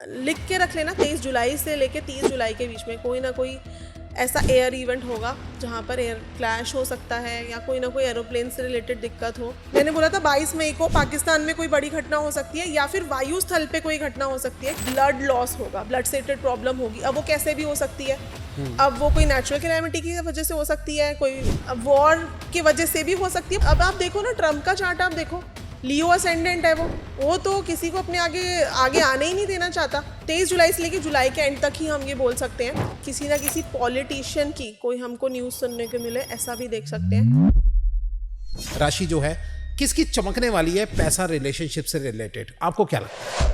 लिख के रख लेना 23 जुलाई से लेके 30 जुलाई के बीच में कोई ना कोई ऐसा एयर इवेंट होगा जहाँ पर एयर क्लैश हो सकता है या कोई ना कोई एरोप्लेन से रिलेटेड दिक्कत हो। मैंने बोला था 22 मई को पाकिस्तान में कोई बड़ी घटना हो सकती है या फिर वायु स्थल पे कोई घटना हो सकती है, ब्लड लॉस होगा, ब्लड से रिलेटेड प्रॉब्लम होगी। अब वो कैसे भी हो सकती है, अब वो कोई नेचुरल कैलामिटी की वजह से हो सकती है, कोई वॉर की वजह से भी हो सकती है। अब आप देखो ना ट्रम्प का चार्ट, आप देखो लियो असेंडेंट है वो तो किसी को अपने आगे आने ही नहीं देना चाहता। 23 जुलाई से लेकर जुलाई के एंड तक ही हम ये बोल सकते हैं किसी ना किसी पॉलिटिशियन की कोई हमको न्यूज़ सुनने को मिले, ऐसा भी देख सकते हैं। राशि जो है किसकी चमकने वाली है पैसा रिलेशनशिप से रिलेटेड, आपको क्या लगता है?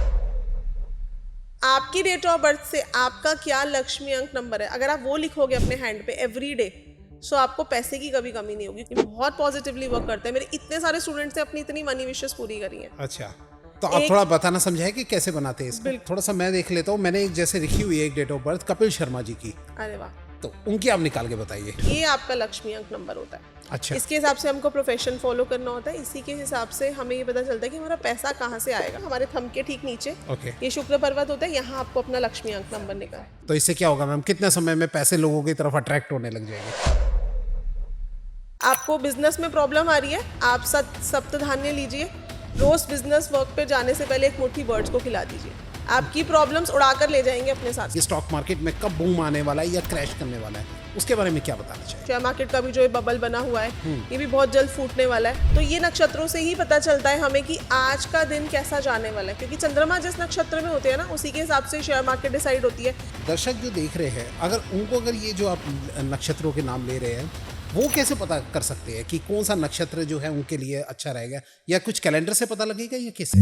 आपकी डेट ऑफ बर्थ से आपका क्या लक्ष्मी अंक नंबर है, अगर आप वो लिखोगे अपने हैंड पे एवरी डे, सो आपको पैसे की कभी कमी नहीं होगी। बहुत पॉजिटिवली वर्क करते हैं। मेरे इतने सारे स्टूडेंट्स ने अपनी इतनी मनी विशेस पूरी करी हैं। अच्छा, तो आप थोड़ा बताना समझाए कि कैसे बनाते हैं इसको? थोड़ा सा मैं देख लेता हूँ। मैंने एक जैसे लिखी हुई है एक date of birth Kapil Sharma ji की। अरे वाह, तो उनकी आप निकाल के बताइए। ये आपका लक्ष्मी अंक नंबर होता है। अच्छा, इसके हिसाब से हमको प्रोफेशन फॉलो करना होता है। इसी के हिसाब से हमें ये पता चलता है कि हमारा पैसा कहाँ से आएगा। हमारे थंब के ठीक नीचे ये शुक्र पर्वत होता है, यहाँ आपको अपना लक्ष्मी अंक नंबर निकाल। तो इससे क्या होगा मैम, कितने समय में पैसे लोगों की तरफ अट्रैक्ट होने लग जाएंगे? आपको बिजनेस में प्रॉब्लम आ रही है, आप सप्तधान्य लीजिए। रोज बिजनेस वर्क पे जाने से पहले एक मुट्ठी बर्ड्स को खिला दीजिए, आपकी प्रॉब्लम्स उड़ा कर ले जाएंगे अपने साथ। ये स्टॉक मार्केट में कब बूम आने वाला है या क्रैश करने वाला है, उसके बारे में क्या बताना चाहिए? शेयर मार्केट का भी जो बबल बना हुआ है ये भी बहुत जल्द फूटने वाला है। तो ये नक्षत्रों से ही पता चलता है हमें कि आज का दिन कैसा जाने वाला है, क्योंकि चंद्रमा जिस नक्षत्र में होते हैं ना, उसी के हिसाब से शेयर मार्केट डिसाइड होती है। दर्शक जो देख रहे हैं, अगर ये जो आप नक्षत्रों के नाम ले रहे हैं, वो कैसे पता कर सकते हैं कि कौन सा नक्षत्र जो है उनके लिए अच्छा रहेगा, या कुछ कैलेंडर से पता लगेगा या किससे?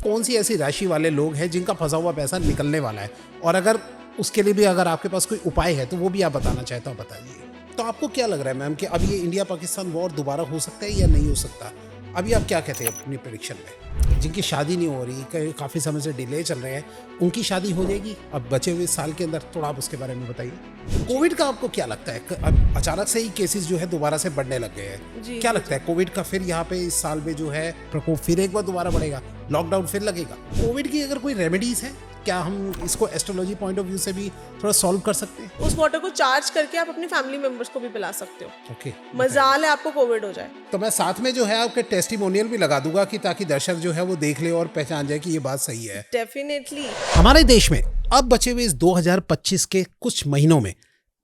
कौन सी ऐसी राशि वाले लोग हैं जिनका फंसा हुआ पैसा निकलने वाला है, और अगर उसके लिए भी अगर आपके पास कोई उपाय है तो वो भी आप बताना चाहते हो, बताइए। तो आपको क्या लग रहा है मैम कि अब ये इंडिया पाकिस्तान वॉर दोबारा हो सकता है या नहीं हो सकता? अभी आप क्या कहते हैं अपनी प्रेडिक्शन में? जिनकी शादी नहीं हो रही, काफ़ी समय से डिले चल रहे हैं, उनकी शादी हो जाएगी अब बचे हुए साल के अंदर? थोड़ा आप उसके बारे में बताइए। कोविड का आपको क्या लगता है? अब अचानक से ही केसेस जो है दोबारा से बढ़ने लग गए हैं, क्या लगता है कोविड का फिर यहाँ पे इस साल में जो है प्रकोप फिर एक बार दोबारा बढ़ेगा, लॉकडाउन फिर लगेगा? कोविड की अगर कोई रेमेडीज है, क्या हम इसको एस्ट्रोलॉजी पॉइंट ऑफ व्यू से भी थोड़ा सॉल्व कर सकते हैं? उस वाटर को चार्ज करके आप अपनी फैमिली मेंबर्स को भी पिला सकते हो। ओके, मजाल है आपको कोविड हो जाए तो मैं साथ में जो है आपके टेस्टिमोनियल भी लगा दूंगा कि ताकि दर्शक जो है वो देख ले और पहचान जाए कि ये बात सही है। डेफिनेटली। हमारे देश में अब बचे हुए इस 2025 के कुछ महीनों में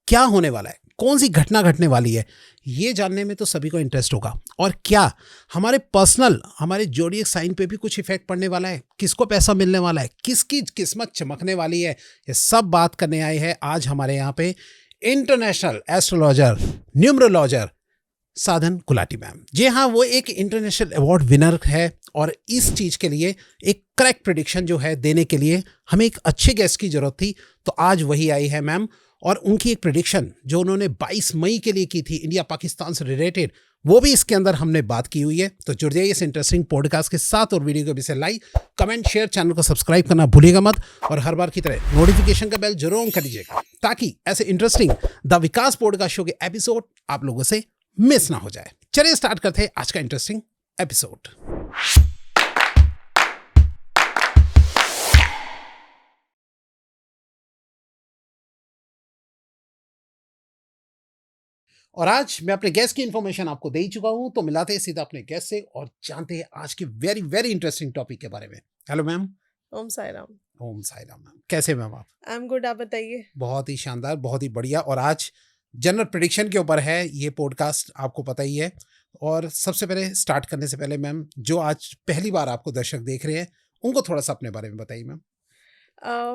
क्या होने वाला है, कौन सी घटना घटने वाली है, ये जानने में तो सभी को इंटरेस्ट होगा। और क्या हमारे जोडिएक साइन पे भी कुछ इफेक्ट पड़ने वाला है, किसको पैसा मिलने वाला है, किसकी किस्मत चमकने वाली है, ये सब बात करने आए हैं आज हमारे यहाँ पे इंटरनेशनल एस्ट्रोलॉजर, न्यूमरोलॉजर साधन गुलाटी मैम। जी हाँ, वो एक इंटरनेशनल अवार्ड विनर है, और इस चीज के लिए एक करेक्ट प्रेडिक्शन जो है देने के लिए हमें एक अच्छे गेस्ट की जरूरत थी, तो आज वही आई है मैम। और उनकी एक प्रेडिक्शन जो उन्होंने 22 मई के लिए की थी इंडिया पाकिस्तान से रिलेटेड, वो भी इसके अंदर हमने बात की हुई है। तो जुड़ जाइए इस इंटरेस्टिंग पॉडकास्ट के साथ, और वीडियो को भी से लाइक, कमेंट, शेयर, चैनल को सब्सक्राइब करना भूलिएगा मत, और हर बार की तरह नोटिफिकेशन का बेल जरूर ऑन कर लीजिएगा, ताकि ऐसे interesting the Vikas podcast show के एपिसोड आप लोगों से मिस ना हो जाए। चलिए स्टार्ट करते हैं आज का इंटरेस्टिंग एपिसोड। और आज मैं अपने गेस्ट की इंफॉर्मेशन आपको दे ही चुका हूं, तो मिलाते हैं सीधा अपने गेस्ट से और जानते हैं आज के वेरी वेरी इंटरेस्टिंग टॉपिक के बारे में। Hello ma'am. Om Sai Ram. Om Sai Ram ma'am, कैसे मैम आप? आई एम गुड, आप बताइए। बहुत ही शानदार, बहुत ही बढ़िया। और आज जनरल प्रेडिक्शन के ऊपर है ये पॉडकास्ट, आपको पता ही है। और सबसे पहले स्टार्ट करने से पहले मैम, जो आज पहली बार आपको दर्शक देख रहे हैं, उनको थोड़ा सा अपने बारे में बताइए मैम।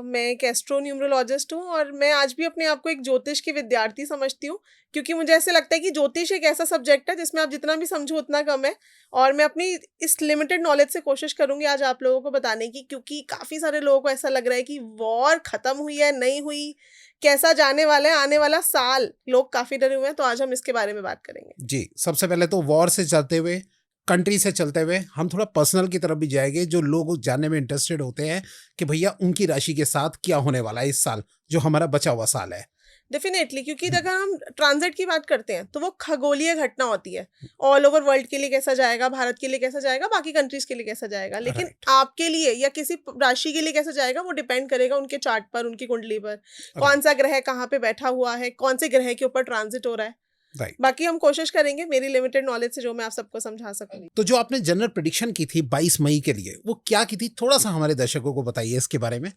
मैं एक एस्ट्रो न्यूमरोलॉजिस्ट हूँ, और मैं आज भी अपने आप को एक ज्योतिष की विद्यार्थी समझती हूँ, क्योंकि मुझे ऐसे लगता है कि ज्योतिष एक ऐसा सब्जेक्ट है जिसमें आप जितना भी समझो उतना कम है। और मैं अपनी इस लिमिटेड नॉलेज से कोशिश करूंगी आज आप लोगों को बताने की, क्योंकि काफ़ी सारे लोगों को ऐसा लग रहा है कि वॉर ख़त्म हुई है, नहीं हुई, कैसा जाने वाला है आने वाला साल, लोग काफ़ी डरे हुए हैं। तो आज हम इसके बारे में बात करेंगे। जी, सबसे पहले तो वॉर से चलते हुए, कंट्री से चलते हुए, हम थोड़ा पर्सनल की तरफ भी जाएंगे, जो लोग जानने में इंटरेस्टेड होते हैं कि भैया उनकी राशि के साथ क्या होने वाला है इस साल, जो हमारा बचा हुआ साल है। डेफिनेटली, क्योंकि अगर हम ट्रांजिट की बात करते हैं तो वो खगोलीय घटना होती है, ऑल ओवर वर्ल्ड के लिए कैसा जाएगा, भारत के लिए कैसा जाएगा, बाकी कंट्रीज के लिए कैसा जाएगा, लेकिन आपके लिए या किसी राशि के लिए कैसा जाएगा वो डिपेंड करेगा उनके चार्ट पर, उनकी कुंडली पर, कौन सा ग्रह कहाँ पे बैठा हुआ है, कौन से ग्रह के ऊपर ट्रांजिट हो रहा है। बाकी हम कोशिश करेंगे मेरी लिमिटेड नॉलेज से जो मैं आप सबको समझा सकूंगी। तो जो आपने जनरल प्रेडिक्शन की थी 22 मई के लिए, वो क्या की थी, थोड़ा सा हमारे दर्शकों को बताइए इसके बारे में।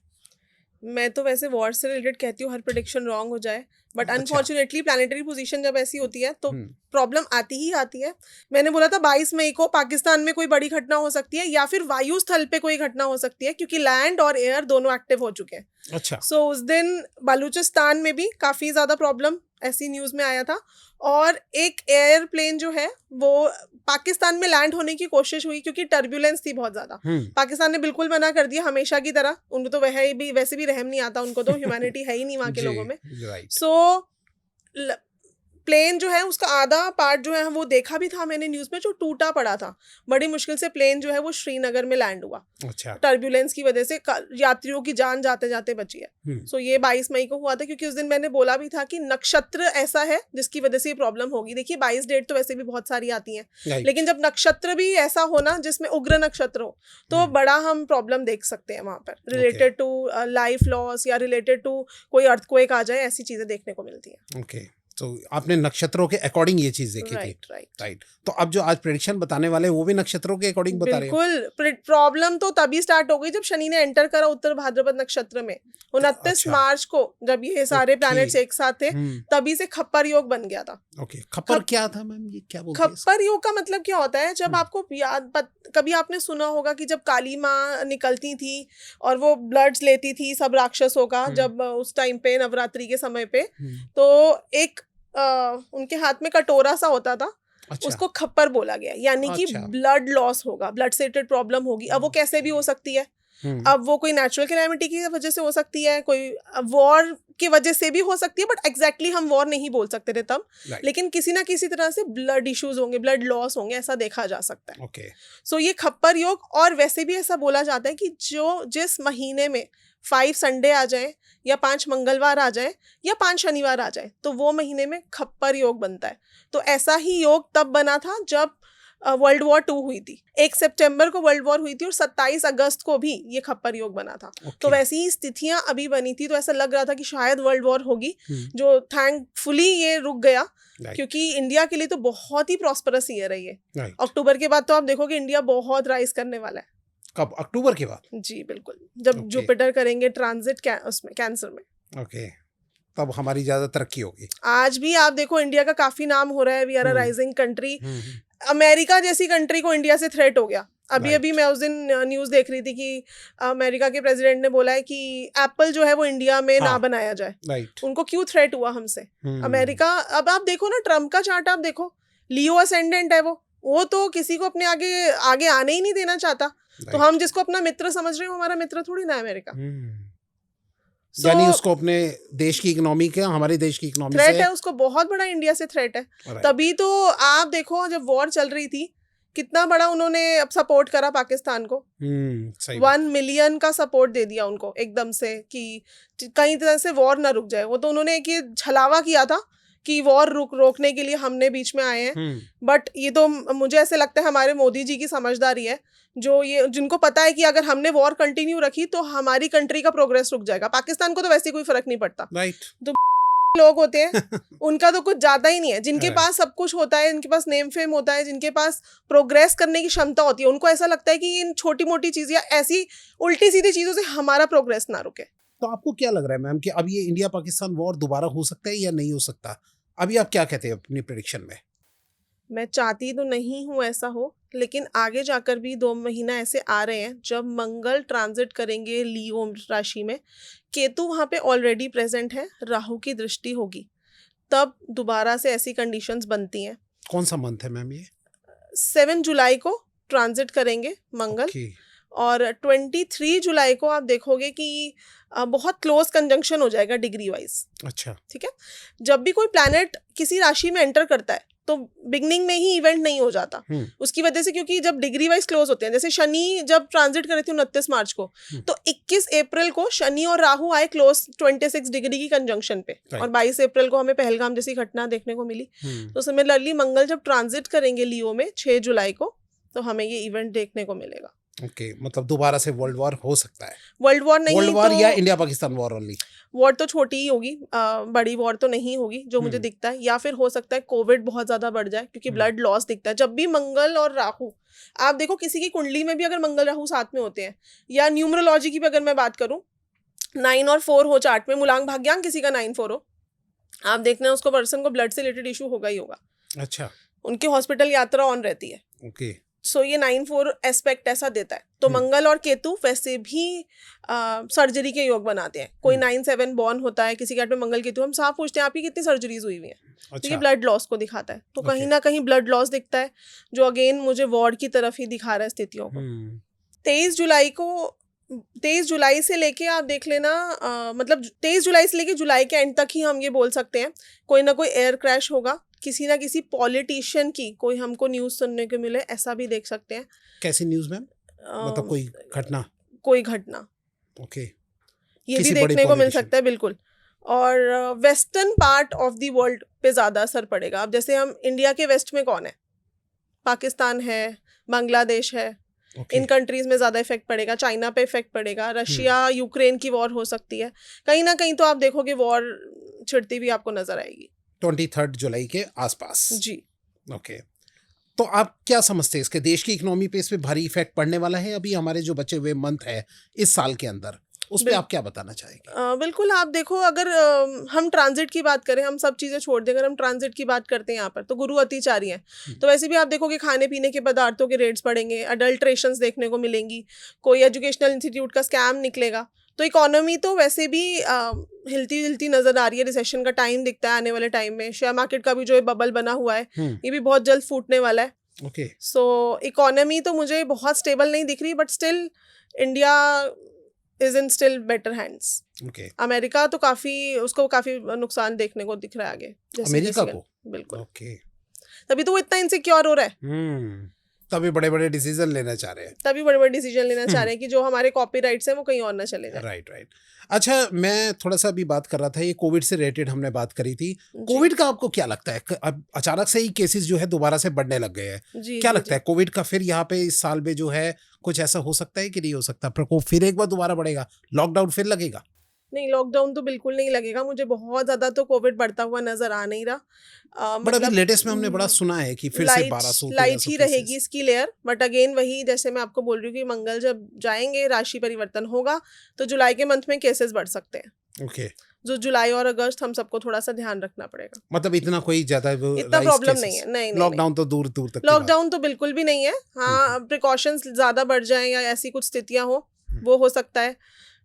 मैं तो वैसे वॉर से रिलेटेड कहती हूँ हर प्रेडिक्शन रॉन्ग हो जाए, बट अनफॉर्चुनेटली प्लैनेटरी पोजीशन जब ऐसी होती है तो प्रॉब्लम आती ही आती है। मैंने बोला था 22 मई को पाकिस्तान में कोई बड़ी घटना हो सकती है या फिर वायु स्थल पे कोई घटना हो सकती है, क्योंकि लैंड और एयर दोनों एक्टिव हो चुके हैं। अच्छा। सो उस दिन बलूचिस्तान में भी काफ़ी ज़्यादा प्रॉब्लम ऐसी न्यूज़ में आया था, और एक एयरप्लेन जो है वो पाकिस्तान में लैंड होने की कोशिश हुई क्योंकि टर्बुलेंस थी बहुत ज़्यादा। पाकिस्तान ने बिल्कुल मना कर दिया, हमेशा की तरह। उनको तो वैसे भी रहम नहीं आता, उनको तो ह्यूमैनिटी है ही नहीं वहाँ के लोगों में। सो प्लेन जो है उसका आधा पार्ट जो है वो देखा भी था मैंने न्यूज़ में, जो टूटा पड़ा था। बड़ी मुश्किल से प्लेन जो है वो श्रीनगर में लैंड हुआ। अच्छा। टर्बुलेंस की वजह से यात्रियों की जान जाते जाते बची है। सो ये 22 मई को हुआ था, क्योंकि उस दिन मैंने बोला भी था कि नक्षत्र ऐसा है जिसकी वजह से ये प्रॉब्लम होगी। देखिए 22 डेट तो वैसे भी बहुत सारी आती हैं, लेकिन जब नक्षत्र भी ऐसा हो ना जिसमें उग्र नक्षत्र हो तो बड़ा हम प्रॉब्लम देख सकते हैं वहाँ पर, रिलेटेड टू लाइफ लॉस या रिलेटेड टू कोई अर्थक्वेक आ जाए, ऐसी चीजें देखने को मिलती है। ओके, तो आपने नक्षत्रों के अकॉर्डिंग ये चीज देखी थी। राइट। तो अब जो आज प्रेडिक्शन बताने वाले वो भी नक्षत्रों के अकॉर्डिंग बता रहे हैं। बिल्कुल। प्रॉब्लम तो तभी स्टार्ट हो गई जब शनि ने एंटर करा उत्तर भाद्रपद नक्षत्र में 29 मार्च को, जब ये सारे प्लैनेट्स एक साथ थे, तभी से खप्पर योग बन गया था। ओके, खप्पर क्या था मैम, ये क्या बोलते हैं? खप्पर योग का मतलब क्या होता है, जब आपको कभी आपने सुना होगा कि जब काली माँ निकलती थी और वो ब्लड्स लेती थी सब राक्षसों का, जब उस टाइम पे नवरात्रि के समय पे, तो एक उनके हाथ में कटोरा सा होता था। अच्छा। उसको खप्पर बोला गया, यानी कि ब्लड लॉस होगा, ब्लड से रिलेटेड प्रॉब्लम होगी। अब वो कैसे भी हो सकती है, अब वो कोई नेचुरल कैलामिटी की वजह से हो सकती है, कोई वॉर की वजह से भी हो सकती है, बट एग्जैक्टली हम वॉर नहीं बोल सकते थे तब, लेकिन किसी ना किसी तरह से ब्लड इश्यूज होंगे, ब्लड लॉस होंगे, ऐसा देखा जा सकता है। okay. सो ये खप्पर योग, और वैसे भी ऐसा बोला जाता है कि जिस महीने में 5 संडे आ जाए या 5 मंगलवार आ जाए या 5 शनिवार आ जाए तो वो महीने में खप्पर योग बनता है। तो ऐसा ही योग तब बना था जब वर्ल्ड वॉर 2 हुई थी। 1 सितंबर को वर्ल्ड वॉर हुई थी और 27 अगस्त को भी ये खप्पर योग बना था। तो वैसी ही स्थितियां अभी बनी थी, तो ऐसा लग रहा था कि शायद वर्ल्ड वॉर होगी, जो थैंकफुली ये रुक गया, क्योंकि इंडिया के लिए तो बहुत ही प्रॉस्परस ईयर है ये। अक्टूबर के बाद तो आप देखोगे इंडिया बहुत राइज करने वाला है। कब? अक्टूबर के बाद? जी बिल्कुल, जब जुपिटर करेंगे ट्रांजिट उसमें कैंसर में। ओके, तब हमारी ज्यादा तरक्की होगी। आज भी आप देखो इंडिया का काफी नाम हो रहा है, we are a rising country. America जैसी कंट्री को इंडिया से थ्रेट हो गया। अभी मैं उस दिन न्यूज़ देख रही थी कि अमेरिका के प्रेसिडेंट ने बोला है कि एप्पल जो है वो इंडिया में ना बनाया जाए। उनको क्यों थ्रेट हुआ हमसे? अमेरिका, अब आप देखो ना ट्रम्प का चार्ट, आप देखो लियो असेंडेंट है वो तो किसी को अपने आगे आने ही नहीं देना चाहता। तो हम जिसको अपना मित्र समझ रहे हैं हमारा मित्र थोड़ी ना अमेरिका। यानी उसको अपने देश की इकोनॉमी के, हमारे देश की इकोनॉमी थ्रेट है, उसको बहुत बड़ा इंडिया से थ्रेट है। तभी तो आप देखो जब वॉर चल रही थी कितना बड़ा उन्होंने अब सपोर्ट करा पाकिस्तान को। 1 मिलियन का सपोर्ट दे दिया उनको एकदम से कि कहीं तरह से वॉर ना रुक जाए। वो तो उन्होंने एक ये छलावा किया था कि वॉर रोकने के लिए हमने बीच में आए हैं। बट ये तो मुझे ऐसे लगता है हमारे मोदी जी की समझदारी है, जिनको पता है कि अगर हमने वॉर कंटिन्यू रखी तो हमारी कंट्री का प्रोग्रेस रुक जाएगा। पाकिस्तान को तो वैसे कोई फर्क नहीं पड़ता। तो लोग होते हैं उनका तो कुछ ज्यादा ही नहीं है, जिनके पास सब कुछ होता है, जिनके पास नेम फेम होता है, जिनके पास प्रोग्रेस करने की क्षमता होती है, उनको ऐसा लगता है कि इन छोटी मोटी चीजें या ऐसी उल्टी सीधी चीजों से हमारा प्रोग्रेस ना रुके। तो आपको क्या लग रहा है मैम कि अब ये इंडिया पाकिस्तान वॉर दोबारा हो सकता है या नहीं हो सकता? अभी आप क्या कहते हैं अपनी प्रेडिक्शन में? मैं चाहती तो नहीं हूँ ऐसा हो, लेकिन आगे जाकर भी 2 महीना ऐसे आ रहे हैं जब मंगल ट्रांजिट करेंगे लियो राशि में, केतु वहाँ पे ऑलरेडी प्रेजेंट है, राहु की दृष्टि होगी, तब दोबारा से ऐसी कंडीशंस बनती हैं। कौन सा मंथ है मैम ये? 7 जुलाई को ट्रांजिट करेंगे मंगल। और 23 जुलाई को आप देखोगे कि बहुत क्लोज कंजंक्शन हो जाएगा डिग्री वाइज। अच्छा, ठीक है। जब भी कोई प्लैनेट किसी राशि में एंटर करता है तो बिगनिंग में ही इवेंट नहीं हो जाता उसकी वजह से, क्योंकि जब डिग्री वाइज क्लोज होते हैं, जैसे शनि जब ट्रांजिट करे थे 29 मार्च को, तो 21 अप्रैल को शनि और राहु आए क्लोज 26 डिग्री की कंजंक्शन पे, और 22 अप्रैल को हमें पहलगाम जैसी घटना देखने को मिली। तो सिमिलरली मंगल जब ट्रांजिट करेंगे लियो में 6 जुलाई को, तो हमें ये इवेंट देखने को मिलेगा। ओके, मतलब दोबारा से वर्ल्ड वॉर हो सकता है? वर्ल्ड वॉर नहीं, वर्ल्ड वॉर तो या India Pakistan war only? War तो छोटी ही होगी, बड़ी वॉर तो नहीं होगी जो मुझे दिखता है। या फिर हो सकता है कोविड बहुत ज्यादा बढ़ जाए, क्योंकि ब्लड लॉस दिखता है जब भी मंगल और राहु, आप देखो किसी की कुंडली में भी अगर मंगल राहु साथ में होते हैं, या न्यूमरोलॉजी की भी अगर मैं बात करूं, 9 और 4 हो चार्ट में, मूलांक भाग्यांक किसी का 9-4 हो, आप देखना उसको पर्सन को ब्लड से रिलेटेड इशू होगा ही होगा। अच्छा, उनकी हॉस्पिटल यात्रा ऑन रहती है। ओके, सो ये 9-4 एस्पेक्ट ऐसा देता है। तो मंगल और केतु वैसे भी सर्जरी के योग बनाते हैं। कोई 9-7 बॉर्न होता है, किसी के हाथ में मंगल केतु, हम साफ पूछते हैं आपकी कितनी सर्जरीज हुई हुई हैं, तो ये ब्लड लॉस को दिखाता है। तो कहीं ना कहीं ब्लड लॉस दिखता है, जो अगेन मुझे वॉर्ड की तरफ ही दिखा रहा है स्थितियों को। 23 जुलाई से लेके आप देख लेना, मतलब 23 जुलाई से लेके जुलाई के एंड तक ही हम ये बोल सकते हैं कोई ना कोई एयर क्रैश होगा, किसी ना किसी पॉलिटिशियन की कोई हमको न्यूज़ सुनने को मिले, ऐसा भी देख सकते हैं। कैसी न्यूज़ मैम? मतलब कोई घटना? कोई घटना, ओके, ये भी देखने को मिल सकता है, बिल्कुल। और western part of the world पे ज़्यादा असर पड़ेगा। अब जैसे हम इंडिया के वेस्ट में कौन है? पाकिस्तान है, बांग्लादेश है, इन कंट्रीज में ज़्यादा इफेक्ट पड़ेगा। चाइना पे इफेक्ट पड़ेगा, रशिया यूक्रेन की वॉर हो सकती है, कहीं ना कहीं तो आप देखोगे वॉर छिड़ती भी आपको नजर आएगी 23 जुलाई के आसपास जी। ओके, तो आप क्या समझते हैं इसके देश की इकोनॉमी पे इस पे भारी इफेक्ट पड़ने वाला है? अभी हमारे जो बचे हुए मंथ है इस साल के अंदर, उस पे आप क्या बताना चाहेंगे? बिल्कुल, आप देखो अगर हम ट्रांजिट की बात करें, हम सब चीज़ें छोड़ दें, अगर हम ट्रांजिट की बात करते हैं यहाँ पर, तो गुरु अतिचारी हैं, तो वैसे भी आप देखोगे खाने पीने के पदार्थों के रेट्स बढ़ेंगे, अडल्ट्रेशंस देखने को मिलेंगी, कोई एजुकेशनल इंस्टीट्यूट का स्कैम निकलेगा। तो इकोनॉमी तो वैसे भी हिलती हिलती नजर आ रही है, रिसेशन का टाइम दिखता है आने वाले टाइम में। शेयर मार्केट का भी जो बबल बना हुआ है, ये भी बहुत जल्द फूटने वाला है। ओके, सो इकोनॉमी तो मुझे बहुत स्टेबल नहीं दिख रही, but still India is in still better hands. Okay, America तो उसको काफी नुकसान देखने को दिख रहा है आगे, अमेरिका को, बिल्कुल। ओके, तभी तो वो इतना इनसिक्योर हो रहा है, तभी बड़े बड़े डिसीजन लेना चाह रहे हैं, कि जो हमारे कॉपीराइट्स हैं वो कहीं और ना चले जाए। राइट। अच्छा, मैं थोड़ा सा अभी बात कर रहा था, ये कोविड से रिलेटेड हमने बात करी थी। कोविड का आपको क्या लगता है? अब अचानक से ही केसेस जो है दोबारा से बढ़ने लग गए हैं, क्या लगता है कोविड का फिर यहाँ पे इस साल में जो है कुछ ऐसा हो सकता है कि नहीं हो सकता? प्रकोप फिर एक बार दोबारा बढ़ेगा? लॉकडाउन फिर लगेगा? नहीं, लॉकडाउन तो बिल्कुल नहीं लगेगा, मुझे बहुत ज्यादा तो कोविड बढ़ता हुआ नजर आ नहीं रहा। बट अभी लेटेस्ट में हमने बड़ा सुना है कि फिर से 1200 लाइट ही रहेगी इसकी लेयर, बट अगेन वही जैसे मैं आपको बोल रही हूँ कि मंगल जब जाएंगे, राशि परिवर्तन होगा, तो जुलाई के मंथ में केसेस बढ़ सकते हैं। ओके, जो जुलाई और अगस्त हम सबको थोड़ा सा ध्यान रखना पड़ेगा। मतलब इतना कोई ज्यादा इतना प्रॉब्लम नहीं है, नहीं, लॉकडाउन तो दूर दूर तक, लॉकडाउन तो बिल्कुल भी नहीं है। हाँ, प्रिकॉशंस ज्यादा बढ़ जाएं या ऐसी कुछ स्थितियां हो, वो हो सकता है,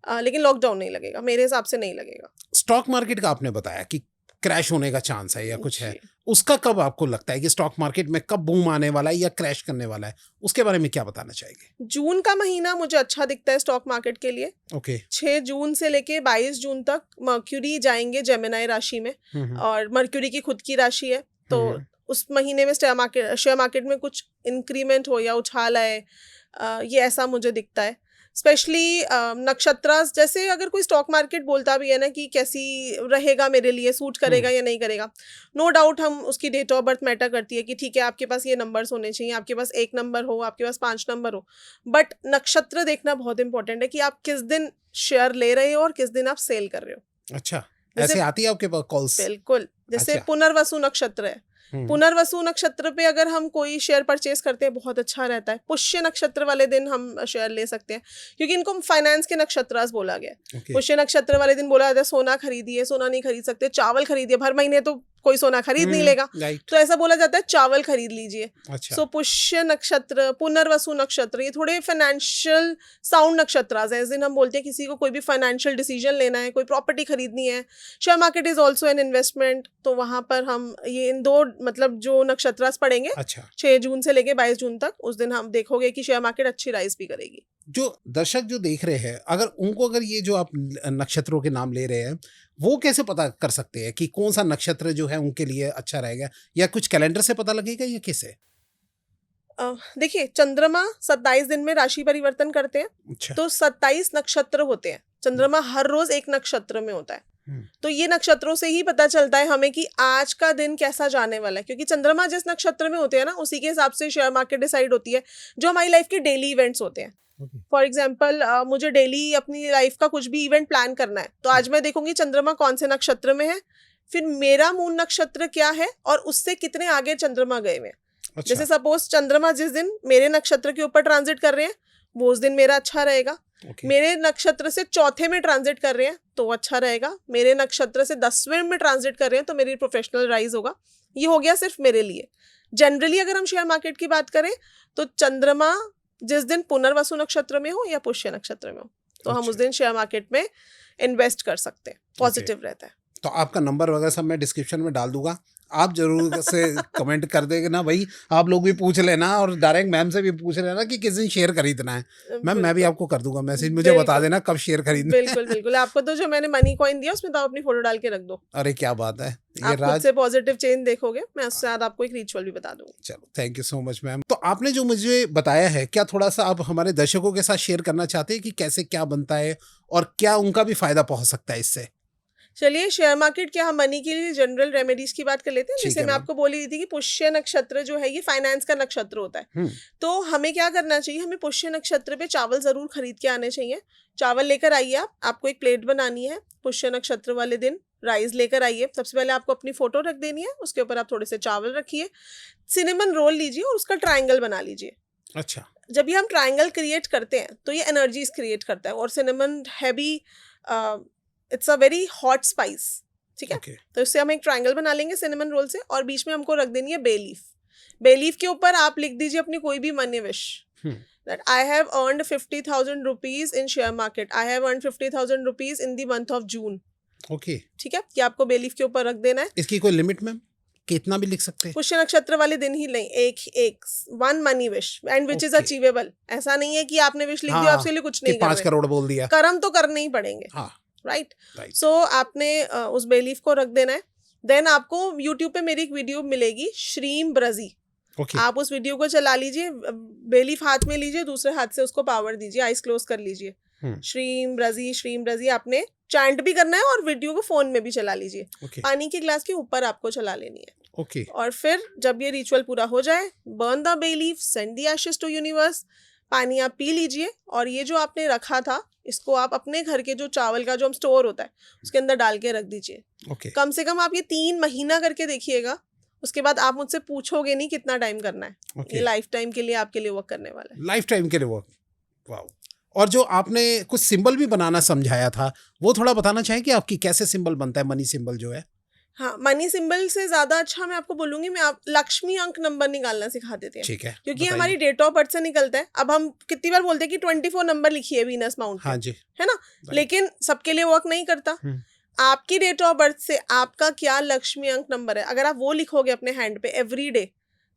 लेकिन लॉकडाउन नहीं लगेगा, मेरे हिसाब से नहीं लगेगा। स्टॉक मार्केट का आपने बताया कि क्रैश होने का चांस है या कुछ है, उसका कब आपको लगता है कि स्टॉक मार्केट में कब बूम आने वाला है या क्रैश करने वाला है? उसके बारे में क्या बताना चाहेंगे? जून का महीना मुझे अच्छा दिखता है स्टॉक मार्केट के लिए। ओके, 6 जून से लेके 22 जून तक मर्क्यूरी जाएंगे जेमिनाई राशि में, और मर्क्यूरी की खुद की राशि है, तो उस महीने में शेयर मार्केट में कुछ इंक्रीमेंट हो या उछाल आए, ये ऐसा मुझे दिखता है। स्पेशली नक्षत्र, जैसे अगर कोई स्टॉक मार्केट बोलता भी है ना कि कैसी रहेगा मेरे लिए, सूट करेगा या नहीं करेगा, नो डाउट हम उसकी डेट ऑफ बर्थ मैटर करती है कि ठीक है आपके पास ये नंबर्स होने चाहिए, आपके पास 1 नंबर हो, आपके पास 5 नंबर हो, बट नक्षत्र देखना बहुत इंपॉर्टेंट है कि आप किस दिन शेयर ले रहे हो और किस दिन आप सेल कर रहे हो। अच्छा, ऐसे आती है आपके पास कॉल्स? बिल्कुल, जैसे पुनर्वसु नक्षत्र है, पुनर्वसु नक्षत्र पे अगर हम कोई शेयर परचेस करते हैं बहुत अच्छा रहता है। पुष्य नक्षत्र वाले दिन हम शेयर ले सकते हैं, क्योंकि इनको फाइनेंस के नक्षत्र बोला गया है। पुष्य नक्षत्र वाले दिन बोला जाता है सोना खरीदिए, सोना नहीं खरीद सकते, चावल खरीदिए, भर महीने तो कोई सोना खरीद नहीं लेगा, तो ऐसा बोला जाता है चावल खरीद लीजिए। सो पुष्य नक्षत्र, पुनर्वसु नक्षत्र, ये थोड़े फाइनेंशियल साउंड नक्षत्र हैं। इस दिन हम बोलते हैं किसी को कोई भी फाइनेंशियल डिसीजन लेना है, कोई प्रॉपर्टी खरीदनी है, share market is also an investment, तो वहां पर हम ये इन 2 मतलब जो नक्षत्र पढ़ेंगे 6 जून से लेके 22 जून तक, उस दिन हम देखोगे कि शेयर मार्केट अच्छी राइज भी करेगी। जो दर्शक जो देख रहे हैं, अगर ये जो आप नक्षत्रों के नाम ले रहे हैं, वो कैसे पता कर सकते हैं कि कौन सा नक्षत्र जो है उनके लिए अच्छा रहेगा, या कुछ कैलेंडर से पता लगेगा या कैसे? देखिए, चंद्रमा 27 दिन में राशि परिवर्तन करते हैं। अच्छा। तो 27 नक्षत्र होते हैं। चंद्रमा हर रोज एक नक्षत्र में होता है। तो ये नक्षत्रों से ही पता चलता है हमें कि आज का दिन कैसा जाने वाला है, क्योंकि चंद्रमा जिस नक्षत्र में होते हैं ना, उसी के हिसाब से शेयर मार्केट डिसाइड होती है। जो हमारी लाइफ के डेली इवेंट्स होते हैं, फॉर एग्जाम्पल मुझे डेली अपनी लाइफ का कुछ भी इवेंट प्लान करना है, तो आज मैं देखूंगी चंद्रमा कौन से नक्षत्र में है, फिर मेरा मून नक्षत्र क्या है और उससे कितने आगे चंद्रमा गए हुए हैं। अच्छा। जैसे सपोज चंद्रमा जिस दिन मेरे नक्षत्र के ऊपर ट्रांजिट कर रहे हैं, वो उस दिन मेरा अच्छा रहेगा। मेरे नक्षत्र से चौथे में ट्रांजिट कर रहे हैं तो अच्छा रहेगा। मेरे नक्षत्र से 10वें में ट्रांजिट कर रहे हैं तो मेरी प्रोफेशनल राइज होगा। ये हो गया सिर्फ मेरे लिए। जनरली अगर हम शेयर मार्केट की बात करें तो चंद्रमा जिस दिन पुनर्वसु नक्षत्र में हो या पुष्य नक्षत्र में हो, तो हम उस दिन शेयर मार्केट में इन्वेस्ट कर सकते हैं। पॉजिटिव रहता है। तो आपका नंबर वगैरह सब मैं डिस्क्रिप्शन में डाल दूंगा, आप जरूर से कमेंट कर देगा ना भाई। आप लोग भी पूछ लेना और डायरेक्ट मैम से भी पूछ लेना कि किस दिन शेयर खरीदना है। मैम मैं भी आपको कर दूंगा मैसेज, मुझे बता देना कब शेयर खरीदना है। बिल्कुल बिल्कुल। आपको तो जो मैंने मनी कॉइन दिया उसमें तो आप अपनी फोटो डाल के रख दो। अरे क्या बात है, ये आप खुद से पॉजिटिव चेंज देखोगे। मैं उससे बाद आपको एक रिचुअल भी बता दूंगी। चलो, thank you so much ma'am. तो आपने जो मुझे बताया है, क्या थोड़ा सा आप हमारे दर्शकों के साथ शेयर करना चाहते हैं कि कैसे क्या बनता है और क्या उनका भी फायदा पहुंच सकता है इससे? चलिए, शेयर मार्केट क्या, हम मनी के लिए जनरल रेमेडीज की बात कर लेते हैं। जैसे मैं आपको बोली थी कि पुष्य नक्षत्र जो है ये फाइनेंस का नक्षत्र होता है। तो हमें क्या करना चाहिए, हमें पुष्य नक्षत्र पे चावल जरूर खरीद के आने चाहिए। चावल लेकर आइए। आपको एक प्लेट बनानी है पुष्य नक्षत्र वाले दिन। राइस लेकर आइए। सबसे पहले आपको अपनी फोटो रख देनी है, उसके ऊपर आप थोड़े से चावल रखिए। सिनेमन रोल लीजिए और उसका ट्राइंगल बना लीजिए। अच्छा। जब ये हम ट्राइंगल क्रिएट करते हैं तो ये एनर्जीज क्रिएट करता है। और cinnamon heavy, it's a very hot spice, ठीक है। तो इससे हम एक ट्रायंगल बना लेंगे सिनेमन रोल से, और बीच में हमको रख देनी है बे लीफ। बे लीफ के ऊपर आप लिख दीजिए अपनी कोई भी money wish, that I have earned 50,000 rupees in share market, I have earned 50,000 rupees in the month of June. Okay, ठीक है, कि आपको बे लीफ के ऊपर रख देना है। इसकी कोई लिमिट मैम, कितना भी लिख सकते हैं? पुष्य नक्षत्र वाले दिन ही नहीं, एक one money wish and which is achievable. ऐसा नहीं है कि आपने विश लिख दिया, आपके लिए कुछ नहीं, 5 करोड़ बोल दिया। कर्म तो करने ही पड़ेंगे। राइट। सो आपने उस बेलीफ को रख देना है। देन आपको YouTube पे मेरी एक वीडियो मिलेगी, श्रीम ब्रजी। आप उस वीडियो को चला लीजिए, बेलीफ हाथ में लीजिए, दूसरे हाथ से उसको पावर दीजिए, आइज क्लोज कर लीजिए। श्रीम ब्रजी आपने चैंट भी करना है और वीडियो को फोन में भी चला लीजिए। पानी के ग्लास के ऊपर आपको चला लेनी है। और फिर जब ये रिचुअल पूरा हो जाए, burn the bay leaf, send the ashes to universe. पानी आप पी लीजिए और ये जो आपने रखा था इसको आप अपने घर के जो चावल का जो हम स्टोर होता है उसके अंदर डाल के रख दीजिए। कम से कम आप ये 3 महीना करके देखिएगा। उसके बाद आप मुझसे पूछोगे नहीं कितना टाइम करना है। ये लाइफ टाइम के लिए आपके लिए वर्क करने वाला है। लाइफ टाइम के लिए वर्क। वाओ। और जो आपने कुछ सिंबल भी बनाना समझाया था, वो थोड़ा बताना चाहें कि आपकी कैसे सिंबल बनता है, मनी सिंबल जो है? हाँ, मनी सिंबल से ज्यादा अच्छा मैं आपको बोलूंगी, मैं आप लक्ष्मी अंक नंबर निकालना सिखा देते हैं। ठीक है, क्योंकि हमारी डेट ऑफ बर्थ से निकलता है। अब हम कितनी बार बोलते हैं कि 24 नंबर लिखिए वीनस माउंट, हाँ जी, है ना, लेकिन सबके लिए वर्क नहीं करता। आपकी डेट ऑफ बर्थ से आपका क्या लक्ष्मी अंक नंबर है, अगर आप वो लिखोगे अपने हैंड पे एवरी डे,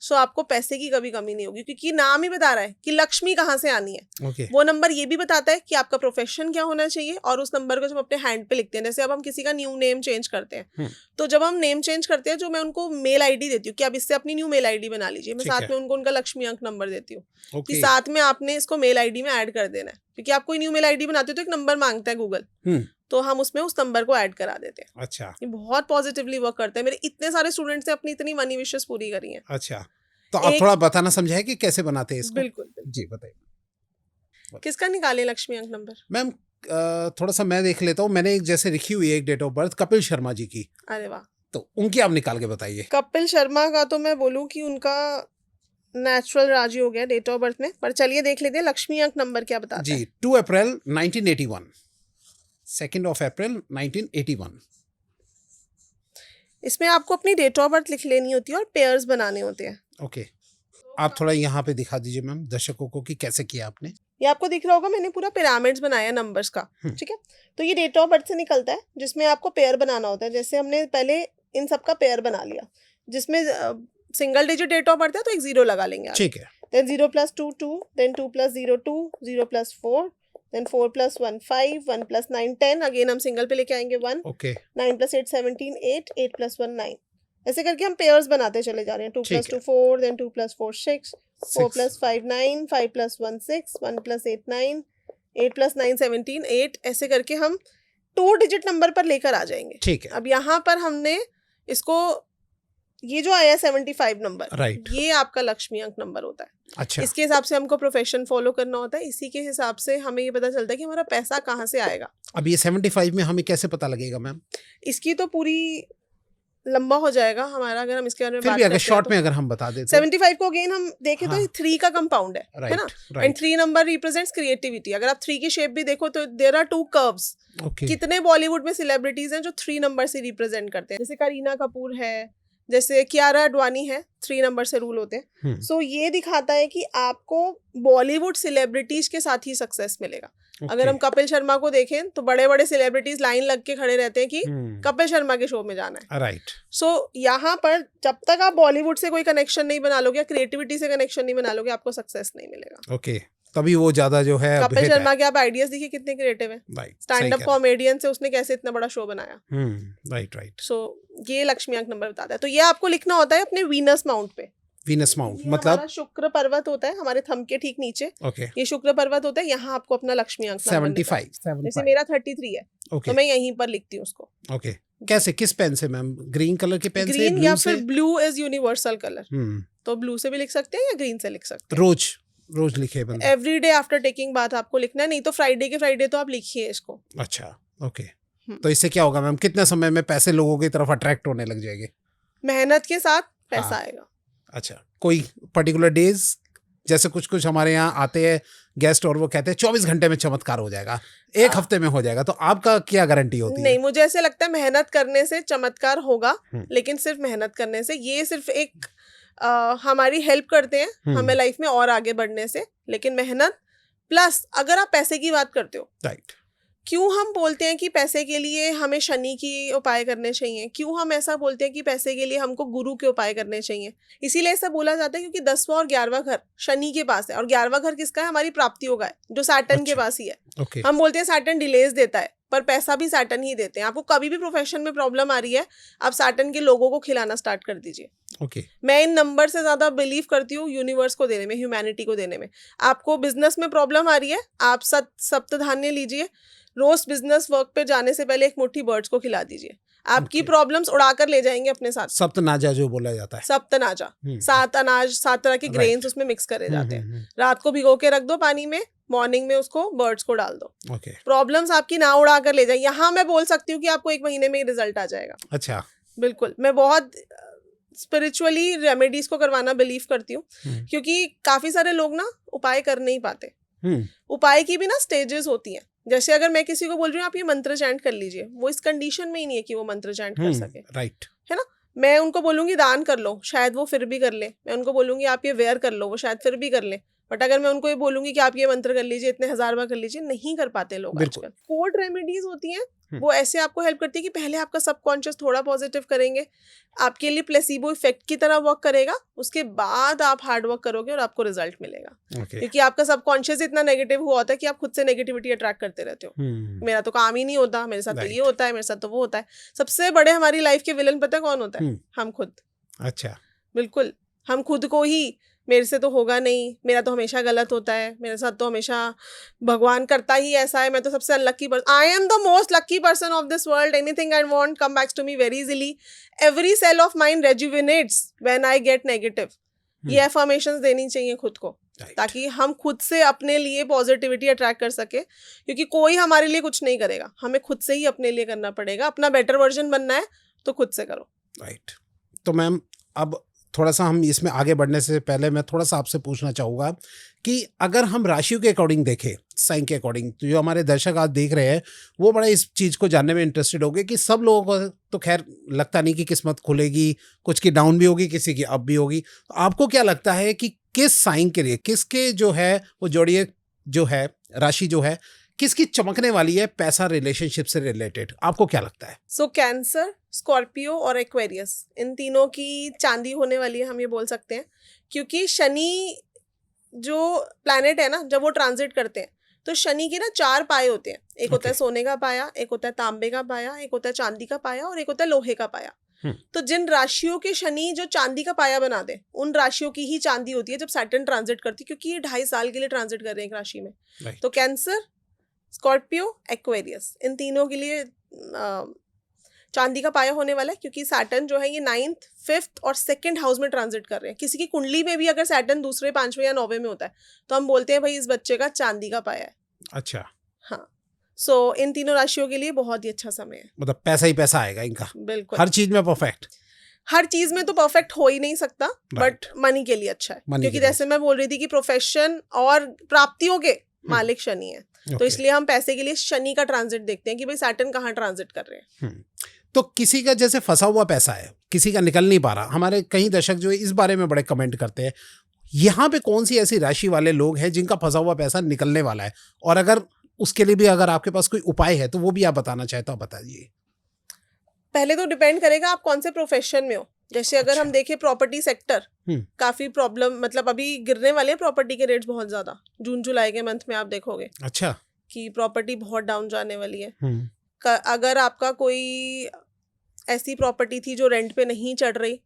सो आपको पैसे की कभी कमी नहीं होगी। क्योंकि नाम ही बता रहा है कि लक्ष्मी कहाँ से आनी है। वो नंबर ये भी बताता है कि आपका प्रोफेशन क्या होना चाहिए, और उस नंबर को जब अपने हैंड पे लिखते हैं, जैसे अब हम किसी का न्यू नेम चेंज करते हैं, तो जब हम नेम चेंज करते हैं, जो मैं उनको मेल आईडी देती हूँ कि आप इससे अपनी न्यू मेल आईडी बना लीजिए, मैं साथ में उनको उनका लक्ष्मी अंक नंबर देती हूँ कि साथ में आपने इसको मेल आईडी में ऐड कर देना है। क्योंकि आप कोई न्यू मेल आईडी बनाते हो तो एक नंबर मांगता है गूगल, तो हम उसमें उस नंबर को ऐड करा देते हैं। अच्छा, ये बहुत पॉजिटिवली वर्क करता है। मेरे इतने सारे स्टूडेंट्स ने अपनी इतनी मनी विशेस पूरी करी हैं। अच्छा, तो आप थोड़ा बताना समझाए कि कैसे बनाते हैं इसको? बिल्कुल जी, बताइए। किसका निकाले लक्ष्मी अंक नंबर? मैम थोड़ा सा मैं देख लेता हूँ। मैंने एक जैसे लिखी हुई है एक date of birth Kapil Sharma ji की। अरे वाह, तो उनकी आप निकाल के बताइए। कपिल शर्मा का तो मैं बोलूँ कि उनका नेचुरल राजी हो गया डेट ऑफ बर्थ में, पर चलिए देख लेते हैं लक्ष्मी अंक नंबर क्या बताता है। जी, 2 अप्रैल 1981, 2 अप्रैल 1981। इसमें आपको अपनी डेट ऑफ बर्थ लिख लेनी होती है और पेयर्स बनाने होते हैं। ओके, आप थोड़ा यहाँ पे दिखा दीजिए मैम दर्शकों को कि कैसे किया आपने। ये आपको दिख रहा होगा, मैंने पूरा पिरामिड्स बनाया नंबर्स का। ठीक है, तो ये डेट ऑफ बर्थ से निकलता है, जिसमें आपको पेयर बनाना होता है। जैसे हमने पहले इन सब का पेयर बना लिया, जिसमें single digit date of birth है तो एक 0 लगा लेंगे। ठीक है। then 0 plus 2 2, then 2 plus 0 2, 0 plus 4, then 4 plus 1 5, 1 plus 9 10, again हम सिंगल पे लेके आएंगे 1, ओके 9 plus 8 17 8, 8 plus 1 9, ऐसे करके हम पेयर्स बनाते चले जा रहे हैं. 2 ठीक plus 2 4, then 2 plus 4 6, 4 plus 5 9, 5 plus 1 6, 1 plus 8 9, 8 plus 9 17 8, ऐसे करके हम 2 डिजिट नंबर पर लेकर आ जाएंगे. ठीक है. अब यहाँ पर हमने इसको, ये जो आया 75 नंबर, राइट. ये आपका लक्ष्मी अंक नंबर होता है. अच्छा. इसके हिसाब से हमको प्रोफेशन फॉलो करना होता है. इसी के हिसाब से हमें ये पता चलता है कि हमारा पैसा कहाँ से आएगा. अब ये 75 में हमें कैसे पता लगेगा मैम? इसकी तो पूरी लंबा हो जाएगा हमारा, अगर हम इसके बारे में फिर बात भी अगर करते हैं शॉर्ट तो में अगर हम बता दें तो 75 को अगेन हम देखें तो हाँ. 3 का कंपाउंड है ना. And right. 3 number represents creativity. अगर आप 3 की शेप भी देखो तो देयर आर 2 कर्व्स. ओके. कितने बॉलीवुड में सेलिब्रिटीज हैं जो 3 नंबर से रिप्रेजेंट करते हैं. जैसे करीना कपूर है, जैसे कियारा अडवाणी है, 3 नंबर से रूल होते हैं. सो ये दिखाता है कि आपको बॉलीवुड सेलिब्रिटीज के साथ ही सक्सेस मिलेगा. अगर हम कपिल शर्मा को देखें तो बड़े बड़े सेलिब्रिटीज लाइन लग के खड़े रहते हैं कि कपिल शर्मा के शो में जाना है. राइट. सो यहाँ पर जब तक आप बॉलीवुड से कोई कनेक्शन नहीं बना लोगे या क्रिएटिविटी से कनेक्शन नहीं बना लोगे, आपको सक्सेस नहीं मिलेगा. ओके. तभी वो ज्यादा जो है कपिल शर्मा के आप आइडियाज देखिए कितने क्रिएटिव हैं. राइट. स्टैंड अप कॉमेडियन से उसने कैसे इतना बड़ा शो बनाया. राइट. राइट. सो ये लक्ष्मी अंक नंबर बताता है. तो ये आपको लिखना होता है अपने वीनस माउंट पे. वीनस माउंट ये मतलब हमारा शुक्र पर्वत होता है हमारे थंब के ठीक नीचे. ओके. ये शुक्र पर्वत होता है. यहाँ आपको अपना लक्ष्मी अंक नंबर लिखना है. 75. जैसे मेरा 33 है ओके. तो मैं यहीं पर लिखती हूँ उसको. ओके. कैसे, किस पेन से मैम? ग्रीन कलर के पेन से, ग्रीन ब्लू या से? फिर ब्लू इज यूनिवर्सल कलर. तो ब्लू से भी लिख सकते हैं या ग्रीन से लिख सकते हैं. रोज रोज लिखे बंदा? एवरी डे आफ्टर टेकिंग बात आपको लिखना है. नहीं तो फ्राइडे के फ्राइडे तो आप लिखिए इसको. अच्छा. ओके. तो इससे क्या होगा मैम? कितने समय में पैसे लोगों की तरफ अट्रैक्ट होने लग जाएंगे? मेहनत के साथ पैसा हाँ. आएगा. अच्छा. कोई पर्टिकुलर डेज, जैसे कुछ कुछ हमारे यहाँ आते हैं गेस्ट और वो कहते हैं 24 घंटे में चमत्कार हो जाएगा, एक हफ्ते में हो जाएगा, तो आपका क्या गारंटी होती है? नहीं, मुझे ऐसे लगता है मेहनत करने से चमत्कार होगा, लेकिन सिर्फ मेहनत करने से. ये सिर्फ एक हमारी हेल्प करते हैं हमें लाइफ में और आगे बढ़ने से. लेकिन मेहनत प्लस अगर आप पैसे की बात करते हो, राइट. क्यों हम बोलते हैं कि पैसे के लिए हमें शनि की उपाय करने चाहिए? क्यों हम ऐसा बोलते हैं कि पैसे के लिए हमको गुरु के उपाय करने चाहिए? इसीलिए ऐसा बोला जाता है क्योंकि 10वां और 11वां घर शनि के पास है. और 11वां घर किसका है? हमारी प्राप्तियों का है, जो सैटर्न के पास ही है. ओके. हम बोलते हैं सैटर्न डिलेज देता है, पर पैसा भी सैटर्न ही देते हैं. आपको कभी भी प्रोफेशन में प्रॉब्लम आ रही है, आप सैटर्न के लोगों को खिलाना स्टार्ट कर दीजिए. ओके. मैं इन नंबर से ज्यादा बिलीव करती हूँ यूनिवर्स को देने में, ह्यूमैनिटी को देने में. आपको बिजनेस में प्रॉब्लम आ रही है, आप सप्तधान्य लीजिए. रोज बिजनेस वर्क पे जाने से पहले एक मुट्ठी बर्ड्स को खिला दीजिए. आपकी प्रॉब्लम्स उड़ाकर ले जाएंगे अपने साथ. सप्तनाजा जो बोला जाता है. सप्तनाजा, 7 अनाज, 7 तरह के ग्रेन्स उसमें मिक्स करे जाते हैं. रात को भिगो के रख दो पानी में, मॉर्निंग में उसको बर्ड्स को डाल दो. ओके. प्रॉब्लम्स आपकी ना उड़ा कर ले जाए. यहाँ मैं बोल सकती हूँ कि आपको 1 महीने में रिजल्ट आ जाएगा. अच्छा. बिल्कुल. मैं बहुत स्पिरिचुअली रेमेडीज को करवाना बिलीव करती हूँ, क्योंकि काफी सारे लोग ना उपाय कर नहीं पाते. उपाय की भी ना स्टेजेस होती हैं. जैसे अगर मैं किसी को बोल रही हूँ आप ये मंत्र चैंट कर लीजिए, वो इस कंडीशन में ही नहीं है कि वो मंत्र चैंट कर सके. राइट. है ना. मैं उनको बोलूंगी दान कर लो, शायद वो फिर भी कर ले. मैं उनको बोलूंगी आप ये वेयर कर लो, वो शायद फिर भी कर ले. बट अगर मैं उनको ये बोलूंगी कि आप ये मंत्र कर लीजिए, इतने 1000 बार कर लीजिए, नहीं कर पाते लोग आजकल. कोल्ड रेमेडीज होती हैं, वो ऐसे आपको हेल्प करती है कि पहले आपका सबकॉन्शियस थोड़ा पॉजिटिव करेंगे, आपके लिए प्लेसिबो इफेक्ट की तरह वर्क करेगा. उसके बाद आप हार्ड वर्क करोगे और आपको रिजल्ट मिलेगा. क्योंकि आपका सबकॉन्शियस इतना नेगेटिव हुआ होता है कि आप खुद से नेगेटिविटी अट्रैक्ट करते रहते हो. मेरा तो काम ही नहीं होता, मेरे साथ तो ये होता है, मेरे साथ तो वो होता है. सबसे बड़े हमारी लाइफ के विलन पता है कौन होता है? हम खुद. अच्छा. बिल्कुल. हम खुद को ही, मेरे से तो होगा नहीं, मेरा तो हमेशा गलत होता है, मेरे साथ तो हमेशा भगवान करता ही ऐसा है, मैं तो सबसे unlucky person, I am the most lucky person of this world, anything I want come backs to me very easily, every cell of mind rejuvenates when I get negative. ये अफर्मेशंस देनी चाहिए खुद को, ताकि हम खुद से अपने लिए पॉजिटिविटी अट्रैक्ट कर सके. क्योंकि कोई हमारे लिए कुछ नहीं करेगा, हमें खुद से ही अपने लिए करना पड़ेगा. अपना बेटर वर्जन बनना है तो खुद से करो. राइट. तो मैम अब थोड़ा सा हम इसमें आगे बढ़ने से पहले मैं थोड़ा सा आपसे पूछना चाहूँगा कि अगर हम राशियों के अकॉर्डिंग देखें, साइन के अकॉर्डिंग, तो जो हमारे दर्शक आज देख रहे हैं वो बड़ा इस चीज़ को जानने में इंटरेस्टेड होंगे कि सब लोगों को तो खैर लगता नहीं कि किस्मत खुलेगी, कुछ की डाउन भी होगी, किसी की अप भी होगी. तो आपको क्या लगता है कि किस साइन के लिए, किसके जो है वो जोड़िए जो है राशि जो है किसकी चमकने वाली है पैसा रिलेशनशिप से रिलेटेड? आपको क्या लगता है? सो कैंसर, स्कॉर्पियो और एक्वेरियस, इन तीनों की चांदी होने वाली है, हम ये बोल सकते हैं. क्योंकि शनि जो प्लैनेट है ना, जब वो ट्रांजिट करते हैं तो शनि के ना 4 पाए होते हैं। एक होता है सोने का पाया, एक होता है तांबे का पाया, एक होता है चांदी का पाया और एक होता है लोहे का पाया। तो जिन राशियों के शनि जो चांदी का पाया बना दे, उन राशियों की ही चांदी होती है जब सैटर्न ट्रांजिट करती है, क्योंकि ये 2.5 साल के लिए ट्रांजिट कर रहे हैं एक राशि में। तो कैंसर, स्कॉर्पियो, एक्वेरियस, इन तीनों के लिए चांदी का पाया होने वाला है, क्योंकि सैटर्न जो है ये 9th, 5th और 2nd हाउस में ट्रांजिट कर रहे हैं। किसी की कुंडली में भी अगर सैटर्न दूसरे, 5वें या 9वें में होता है तो हम बोलते हैं भाई इस बच्चे का चांदी का पाया है। अच्छा, हाँ। सो इन तीनों राशियों के लिए बहुत ही अच्छा समय है। मतलब पैसा ही पैसा आएगा इनका, बिल्कुल हर चीज में परफेक्ट। हर चीज में तो परफेक्ट हो ही नहीं सकता, बट मनी के लिए अच्छा है, क्योंकि जैसे मैं बोल रही थी कि प्रोफेशन और प्राप्तियों के मालिक शनि है, तो इसलिए हम पैसे के लिए शनि का ट्रांजिट देखते हैं कि भाई सैटर्न कहाँ ट्रांजिट कर रहे हैं। तो किसी का जैसे फंसा हुआ पैसा है, किसी का निकल नहीं पा रहा, हमारे कई दर्शक जो है इस बारे में बड़े कमेंट करते हैं, यहाँ पे कौन सी ऐसी राशि वाले लोग हैं जिनका फंसा हुआ पैसा निकलने वाला है, और अगर उसके लिए भी अगर आपके पास कोई उपाय है तो वो भी आप बताना चाहे तो आप बताइए। पहले तो डिपेंड करेगा आप कौन से प्रोफेशन में हो। जैसे अगर हम देखें प्रॉपर्टी सेक्टर, काफी प्रॉब्लम, मतलब अभी गिरने वाले हैं प्रॉपर्टी के रेट्स बहुत ज्यादा, जून जुलाई के मंथ में आप देखोगे अच्छा कि प्रॉपर्टी बहुत डाउन जाने वाली है। अगर आपका कोई ऐसी प्रॉपर्टी थी जो रेंट पे नहीं चढ़ रही,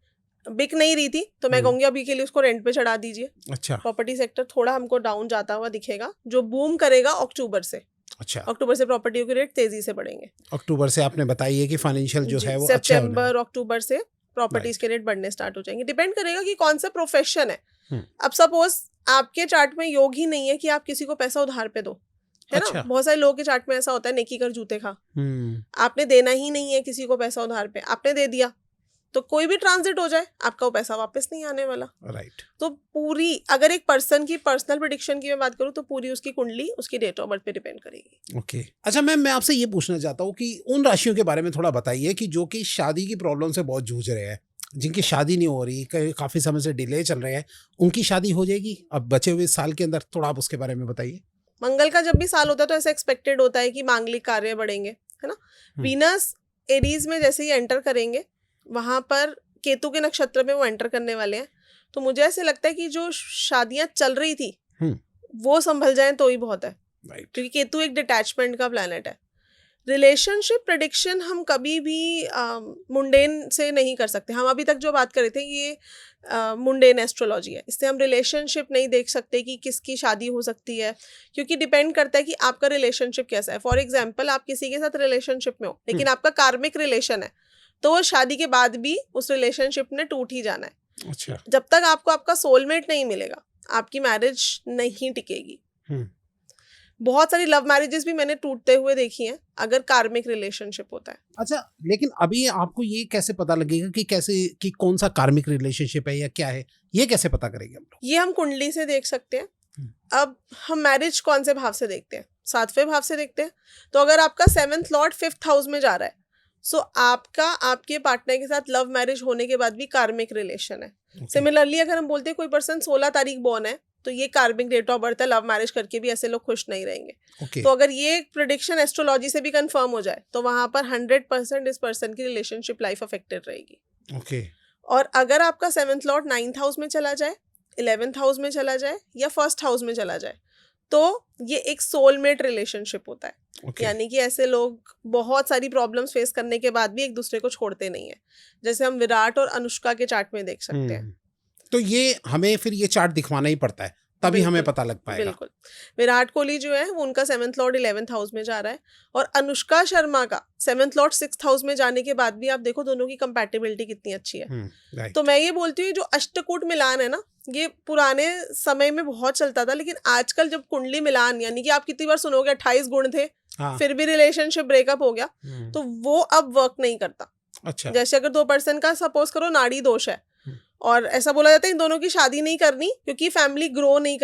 बिक नहीं रही थी, तो मैं कहूंगी अभी के लिए उसको रेंट पे चढ़ा दीजिए। अच्छा, प्रॉपर्टी सेक्टर थोड़ा हमको डाउन जाता हुआ दिखेगा, जो बूम करेगा अक्टूबर से। अच्छा, अक्टूबर से प्रॉपर्टी के रेट तेजी से बढ़ेंगे। अक्टूबर से आपने बताइए कि फाइनेंशियल जो है वो सितंबर अक्टूबर से प्रॉपर्टीज के रेट बढ़ने स्टार्ट हो जाएंगे। डिपेंड करेगा कि कौन सा प्रोफेशन है। अब सपोज आपके चार्ट में योग ही नहीं है कि आप किसी को पैसा उधार पे दो, है ना। बहुत सारे लोगों के चार्ट में ऐसा होता है, नेकी कर जूते खा। आपने देना ही नहीं है किसी को पैसा उधार पे, आपने दे दिया तो कोई भी ट्रांजिट हो जाए आपका वो पैसा वापस नहीं आने वाला। राइट। तो पूरी, अगर एक पर्सन की पर्सनल प्रेडिक्शन की मैं बात करूँ तो पूरी उसकी कुंडली उसकी डेट ऑफ बर्थ पे डिपेंड करेगी। ओके। अच्छा मैम, मैं आपसे ये पूछना चाहता हूँ कि उन राशियों के बारे में थोड़ा बताइए कि जो कि शादी की प्रॉब्लम से बहुत जूझ रहे हैं, जिनकी शादी नहीं हो रही, काफी समय से डिले चल रहे हैं, उनकी शादी हो जाएगी अब बचे हुए साल के अंदर, थोड़ा आप उसके बारे में बताइए। मंगल का जब भी साल होता है तो ऐसा एक्सपेक्टेड होता है कि मांगलिक कार्य बढ़ेंगे, है ना। वीनस एरीज में जैसे ही एंटर करेंगे, वहां पर केतु के नक्षत्र में वो एंटर करने वाले हैं, तो मुझे ऐसे लगता है कि जो शादियां चल रही थी वो संभल जाएं तो ही बहुत है। क्योंकि केतु एक डिटैचमेंट का प्लैनेट है। रिलेशनशिप प्रेडिक्शन हम कभी भी मुंडेन से नहीं कर सकते। हम अभी तक जो बात कर रहे थे ये मुंडेन एस्ट्रोलॉजी है, इससे हम रिलेशनशिप नहीं देख सकते कि किसकी शादी हो सकती है, क्योंकि डिपेंड करता है कि आपका रिलेशनशिप कैसा है। फॉर एग्जाम्पल, आप किसी के साथ रिलेशनशिप में हो लेकिन आपका कार्मिक रिलेशन है, तो वो शादी के बाद भी उस रिलेशनशिप ने टूट ही जाना है। अच्छा। जब तक आपको आपका सोलमेट नहीं मिलेगा आपकी मैरिज नहीं टिकेगी। बहुत सारी लव मैरिजेस भी मैंने टूटते हुए देखी हैं अगर कार्मिक रिलेशनशिप होता है। अच्छा, लेकिन अभी आपको ये कैसे पता लगेगा कि कैसे, कि कौन सा कार्मिक रिलेशनशिप है या क्या है, ये कैसे पता करेंगे हम लोग? ये हम कुंडली से देख सकते हैं। अब हम मैरिज कौन से भाव से देखते हैं? 7वें भाव से देखते हैं। तो अगर आपका 7th लॉर्ड 5th हाउस में जा रहा है, सो आपका आपके पार्टनर के साथ लव मैरिज होने के बाद भी कार्मिक रिलेशन है। सिमिलरली अगर हम बोलते हैं कोई पर्सन 16 तारीख बॉर्न है, तो ये कार्मिक डेट ऑफ बर्थ है, लव मैरिज करके भी ऐसे लोग खुश नहीं रहेंगे। तो अगर ये प्रेडिक्शन एस्ट्रोलॉजी से भी कंफर्म हो जाए तो वहां पर 100% इस पर्सन की रिलेशनशिप लाइफ अफेक्टेड रहेगी। और अगर आपका 7th लॉर्ड 9th हाउस में चला जाए, 11th हाउस में चला जाए या 1st हाउस में चला जाए, तो ये एक सोलमेट रिलेशनशिप होता है। यानी कि ऐसे लोग बहुत सारी प्रॉब्लम्स फेस करने के बाद भी एक दूसरे को छोड़ते नहीं है, जैसे हम विराट और अनुष्का के चार्ट में देख सकते हैं। तो ये हमें फिर ये चार्ट दिखवाना ही पड़ता है, तभी हमें पता लग पाएगा। बिल्कुल। विराट कोहली जो है वो उनका 7th लॉर्ड 11th हाउस में जा रहा है, और अनुष्का शर्मा का 7th लॉर्ड 6th हाउस में जाने के बाद भी आप देखो दोनों की कंपैटिबिलिटी कितनी अच्छी है। तो मैं ये बोलती हूँ जो अष्टकूट मिलान है ना, ये पुराने समय में बहुत चलता था, लेकिन आजकल जब कुंडली मिलान, यानी कि आप कितनी बार सुनोगे 28 गुण थे फिर भी रिलेशनशिप ब्रेकअप हो गया, तो वो अब वर्क नहीं करता। अच्छा। जैसे अगर 2 पर्सन का सपोज करो नाड़ी दोष है और ऐसा बोला जाता है इन दोनों की शादी नहीं करनी क्योंकि फैमिली ग्रो नहीं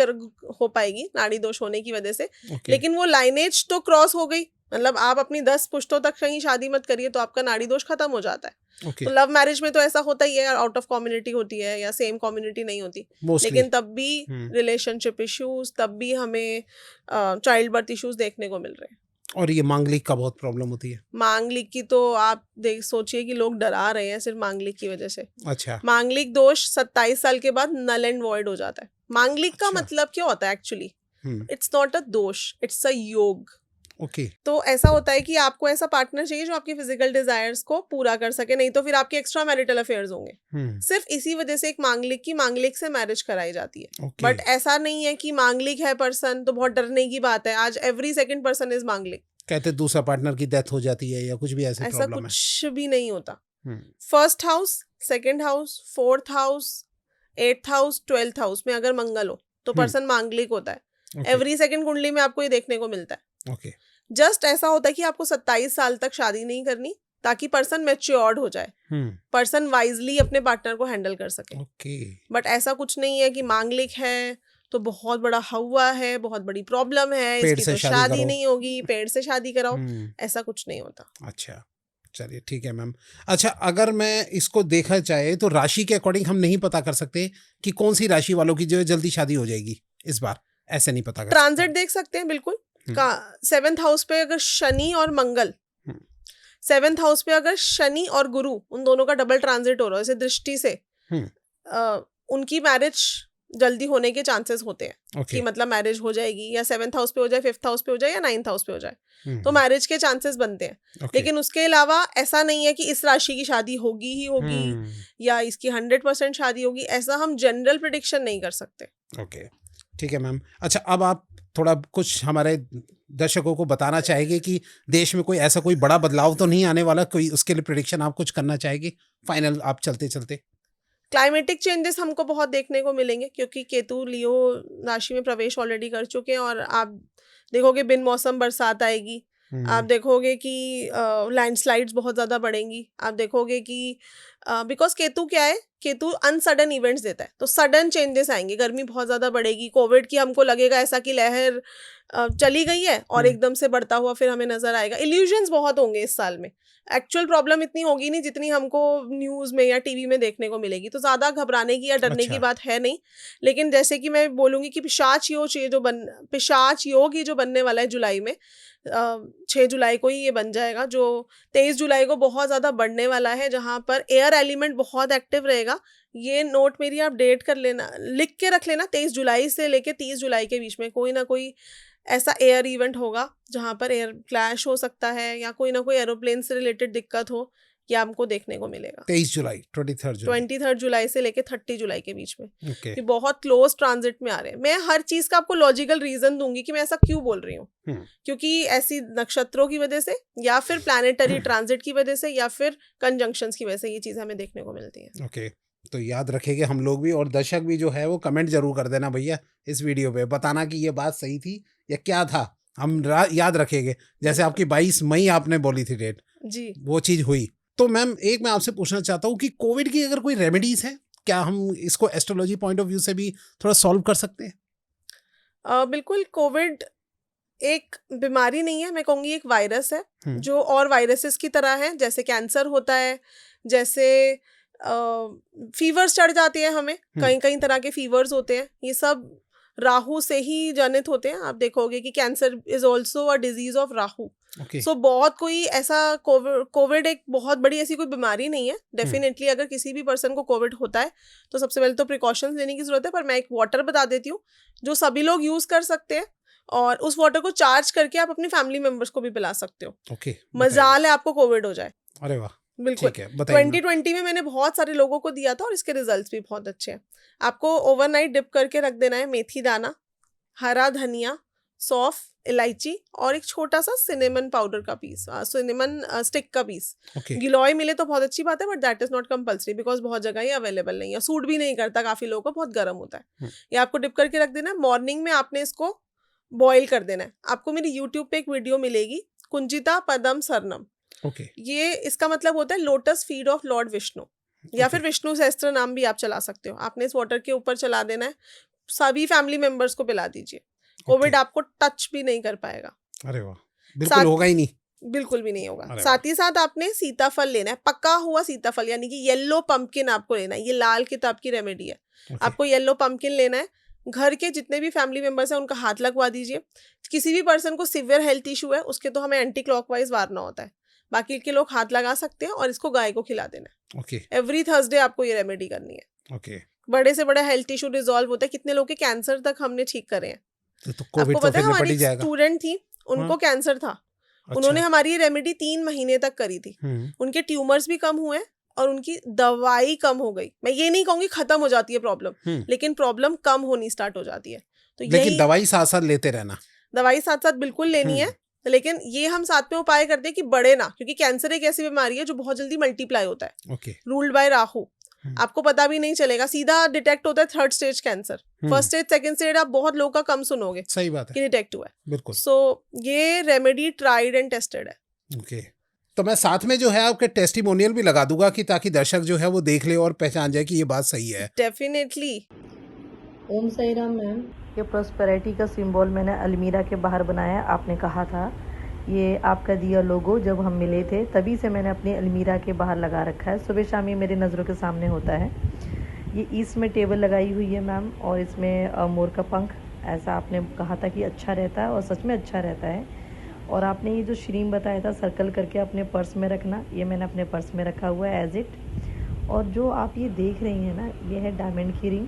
हो पाएगी नाड़ी दोष होने की वजह से। लेकिन वो लाइनेज तो क्रॉस हो गई, मतलब आप अपनी 10 पुश्तों तक कहीं शादी मत करिए तो आपका नाड़ी दोष खत्म हो जाता है। तो लव मैरिज में तो ऐसा होता ही है, आउट ऑफ कम्युनिटी होती है या सेम कम्युनिटी नहीं होती, लेकिन तब भी रिलेशनशिप इश्यूज, तब भी हमें चाइल्ड बर्थ इश्यूज देखने को मिल रहे हैं। और ये मांगलिक का बहुत प्रॉब्लम होती है। मांगलिक की तो आप सोचिए कि लोग डरा रहे हैं सिर्फ मांगलिक की वजह से। अच्छा। मांगलिक दोष 27 साल के बाद नल एंड वॉइड हो जाता है। मांगलिक का अच्छा। मतलब क्या होता है एक्चुअली? इट्स नॉट अ दोष, इट्स अ योग। ओके। तो ऐसा होता है कि आपको ऐसा पार्टनर चाहिए जो आपकी फिजिकल डिजायर्स को पूरा कर सके, नहीं तो फिर आपके एक्स्ट्रा मैरिटल अफेयर्स होंगे। सिर्फ इसी वजह से एक मांगलिक से मैरिज कराई जाती है। ओके। बट ऐसा नहीं है कि मांगलिक है पर्सन तो बहुत डरने की बात है। आज एवरी सेकंड पर्सन इज मांगलिक। कहते दूसरा पार्टनर की डेथ हो जाती है या कुछ भी ऐसे ऐसा प्रॉब्लम है? कुछ भी नहीं होता। Hmm, first house, second house, fourth house, 8th house, 12th house में अगर मंगल हो तो पर्सन मांगलिक होता है। ओके। एवरी सेकंड कुंडली में आपको ये देखने को मिलता है। ओके। जस्ट ऐसा होता है कि आपको 27 साल तक शादी नहीं करनी ताकि पर्सन मैच्योर्ड हो जाए, पर्सन वाइजली अपने पार्टनर को हैंडल कर सके। ओके। बट ऐसा कुछ नहीं है कि मांगलिक है तो बहुत बड़ा हवा है, बहुत बड़ी प्रॉब्लम है, पेड़ इसकी से तो शादी शादी करो। नहीं होगी, पेड़ से शादी कराओ, ऐसा कुछ नहीं होता। अच्छा, चलिए ठीक है मैम। अच्छा, अगर मैं इसको देखा जाए तो राशि के अकॉर्डिंग हम नहीं पता कर सकते कि कौन सी राशि वालों की जो है जल्दी शादी हो जाएगी इस बार, ऐसे नहीं पता कर ट्रांजिट देख सकते हैं बिल्कुल। 7th हाउस पे अगर शनि और मंगल, 7th हाउस पे अगर शनि और गुरु, उन दोनों का डबल ट्रांजिट हो रहा है, जैसे दृष्टि से उनकी मैरिज जल्दी होने के चांसेस होते हैं। कि मतलब मैरिज हो जाएगी, या 7th हाउस पे हो जाए, 5th हाउस पे हो जाए, या 9th हाउस पे हो जाए, तो मैरिज के चांसेस बनते हैं। लेकिन उसके अलावा ऐसा नहीं है कि इस राशि की शादी होगी ही होगी या इसकी 100% शादी होगी, ऐसा हम जनरल प्रेडिक्शन नहीं कर सकते। ओके, ठीक है मैम। अच्छा, अब आप थोड़ा कुछ हमारे दर्शकों को बताना चाहेंगे कि देश में कोई ऐसा कोई बड़ा बदलाव तो नहीं आने वाला, कोई उसके लिए प्रेडिक्शन आप कुछ करना चाहेंगे फाइनल, आप चलते चलते? क्लाइमेटिक चेंजेस हमको बहुत देखने को मिलेंगे क्योंकि केतु लियो राशि में प्रवेश ऑलरेडी कर चुके हैं, और आप देखोगे बिन मौसम बरसात आएगी, आप देखोगे कि लैंडस्लाइड्स बहुत ज़्यादा बढ़ेंगी, आप देखोगे कि बिकॉज केतु क्या है, केतु अनसडन इवेंट्स देता है, तो सडन चेंजेस आएंगे, गर्मी बहुत ज़्यादा बढ़ेगी। कोविड की हमको लगेगा ऐसा कि लहर चली गई है और एकदम से बढ़ता हुआ फिर हमें नजर आएगा। इल्यूजन्स बहुत होंगे इस साल में, एक्चुअल प्रॉब्लम इतनी होगी नहीं जितनी हमको न्यूज़ में या टीवी में देखने को मिलेगी, तो ज़्यादा घबराने की या डरने की बात है नहीं। लेकिन जैसे कि मैं बोलूँगी कि पिशाच योग ये जो बनने वाला है जुलाई में, 6 जुलाई को ही ये बन जाएगा, जो 23 जुलाई को बहुत ज़्यादा बढ़ने वाला है, जहाँ पर एयर एलिमेंट बहुत एक्टिव रहेगा। ये नोट मेरी आप डेट कर लेना, लिख के रख लेना, 23 जुलाई से लेके 30 जुलाई के बीच में कोई ना कोई ऐसा एयर इवेंट होगा जहाँ पर एयर क्लैश हो सकता है या कोई ना कोई एरोप्लेन से रिलेटेड दिक्कत हो, ये हमको देखने को मिलेगा। 23 जुलाई, 23 जुलाई से लेके 30 जुलाई के बीच में Okay. कि बहुत क्लोज ट्रांजिट में आ रहे हैं। मैं हर चीज का आपको लॉजिकल रीजन दूंगी कि मैं ऐसा क्यों बोल रही हूँ, क्योंकि ऐसी नक्षत्रों की वजह से या फिर प्लैनेटरी ट्रांजिट की वजह से या फिर कंजंक्शंस की वजह से ये चीज हमें देखने को मिलती है। ओके, तो याद रखेंगे हम लोग भी, और दर्शक भी जो है वो कमेंट जरूर कर देना भैया इस वीडियो पे, बताना कि ये बात सही थी या क्या था, हम याद रखेंगे। जैसे आपकी 22 मई आपने बोली थी डेट जी, वो चीज हुई। तो मैम एक मैं आपसे पूछना चाहता हूँ कि कोविड की अगर कोई रेमेडीज है, क्या हम इसको एस्ट्रोलॉजी पॉइंट ऑफ व्यू से भी थोड़ा सॉल्व कर सकते हैं? बिल्कुल। कोविड एक बीमारी नहीं है, मैं कहूँगी एक वायरस है जो और वायरसेस की तरह है। जैसे कैंसर होता है, जैसे फीवर्स चढ़ जाते हैं हमें, कई कई तरह के फीवर्स होते हैं, ये सब राहु से ही जनित होते हैं। आप देखोगे कि cancer is also a disease of Rahu. So बहुत कोई ऐसा कोविड एक बहुत बड़ी ऐसी कोई बीमारी नहीं है। डेफिनेटली अगर किसी भी पर्सन को कोविड होता है तो सबसे पहले तो प्रिकॉशंस लेने की जरूरत है, पर मैं एक वाटर बता देती हूँ जो सभी लोग यूज कर सकते हैं, और उस वाटर को चार्ज करके आप अपनी फैमिली मेंबर्स को भी पिला सकते हो। मजाल है आपको कोविड हो जाए। अरे वाह, बिल्कुल। 2020 में मैंने बहुत सारे लोगों को दिया था और इसके रिजल्ट्स भी बहुत अच्छे हैं। आपको ओवरनाइट डिप करके रख देना है मेथी दाना, हरा धनिया, सौंफ, इलायची और एक छोटा सा सिनेमन पाउडर का पीस, सिनेमन स्टिक का पीस। गिलोय मिले तो बहुत अच्छी बात है, but that is not compulsory because बहुत जगह ये अवेलेबल नहीं है, सूट भी नहीं करता काफी लोगों को, बहुत गर्म होता है। ये आपको डिप करके रख देना है। मॉर्निंग में आपने इसको बॉईल कर देना है। आपको मेरी यूट्यूब पे एक वीडियो मिलेगी, कुंजिता पदम सरनम। ये इसका मतलब होता है lotus feed of Lord Vishnu, या फिर विष्णु सहस्त्र नाम भी आप चला सकते हो। आपने इस वाटर के ऊपर चला देना है, सभी फैमिली मेंबर्स को पिला दीजिए। कोविड आपको टच भी नहीं कर पाएगा। अरे वाह, बिल्कुल होगा ही नहीं, बिल्कुल भी नहीं होगा। साथ ही साथ आपने सीताफल लेना है, पका हुआ सीताफल, यानी कि येलो पंपकिन आपको लेना है। ये लाल किताब की रेमेडी है। आपको येलो पंपकिन लेना है। घर के जितने भी फैमिली मेंबर्स हैं उनका हाथ लगवा दीजिए। किसी भी पर्सन को सिवियर हेल्थ इशू है उसके तो हमें एंटी क्लॉकवाइज वारना होता है, बाकी के लोग हाथ लगा सकते हैं, और इसको गाय को खिला देना है। एवरी थर्सडे आपको ये रेमेडी करनी है। बड़े से बड़ा हेल्थ इशू रिजॉल्व होता है, कितने लोग के कैंसर तक हमने ठीक करे हैं। तो कोविड आपको तो पता है फिर हमारी निपट ही जाएगा। स्टूडेंट थी, उनको कैंसर था, उन्होंने हमारी ये रेमेडी 3 महीने तक करी थी, उनके ट्यूमर्स भी कम हुए और उनकी दवाई कम हो गई। मैं ये नहीं कहूंगी खत्म हो जाती है प्रॉब्लम, लेकिन प्रॉब्लम कम होनी स्टार्ट हो जाती है। तो लेकिन दवाई साथ साथ लेते रहना, दवाई साथ साथ बिल्कुल लेनी है, लेकिन ये हम साथ में उपाय करते हैं कि बढ़े ना, क्योंकि कैंसर एक ऐसी बीमारी है जो बहुत जल्दी मल्टीप्लाई होता है, रूल्ड बाय राहु। आपको पता भी नहीं चलेगा, सीधा डिटेक्ट होता है 3rd stage cancer, 1st stage 2nd stage आप बहुत लोग का कम सुनोगे, सही बात है, कि डिटेक्ट हुआ है। बिल्कुल। सो ये रेमेडी ट्राइड एंड टेस्टेड है। ओके, तो मैं साथ में जो है आपके टेस्टिमोनियल भी लगा दूंगा कि ताकि दर्शक जो है वो देख ले और पहचान जाए कि ये बात सही है। डेफिनेटली। ओम साई राम मैम, ये प्रॉस्पेरिटी का सिंबल मैंने अलमीरा के बाहर बनाया। आपने कहा था ये आपका दिया लोगो, जब हम मिले थे तभी से मैंने अपनी अलमीरा के बाहर लगा रखा है। सुबह शाम ये मेरी नज़रों के सामने होता है। ये ईस्ट में टेबल लगाई हुई है मैम, और इसमें मोर का पंख, ऐसा आपने कहा था कि अच्छा रहता है, और सच में अच्छा रहता है। और आपने ये जो श्रीम बताया था सर्कल करके अपने पर्स में रखना, ये मैंने अपने पर्स में रखा हुआ है एज इट। और जो आप ये देख रही हैं ना, ये है डायमंड की रिंग।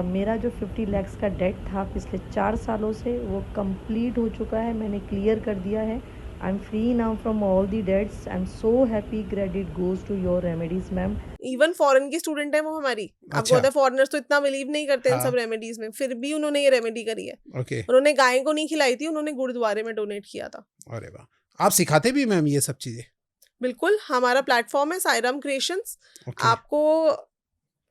मेरा जो 50 lakhs का डेट था पिछले 4 सालों से, वो कंप्लीट हो चुका है, मैंने क्लियर कर दिया है। I am free now from all the debts. I am so happy, credit goes to your remedies ma'am. Even foreign की स्टूडेंट है वो हमारी। आपको पता है फॉरेनर्स तो इतना बिलीव नहीं करते इन सब रेमेडीज में, फिर भी उन्होंने ये रेमेडी करी है। उन्होंने गाय को नहीं खिलाई थी, उन्होंने गुरुद्वारे में डोनेट किया था। अरे वाह, आप सिखाते भी मैम ये सब चीजें? बिल्कुल, हमारा प्लेटफॉर्म है साईराम क्रिएशंस। आपको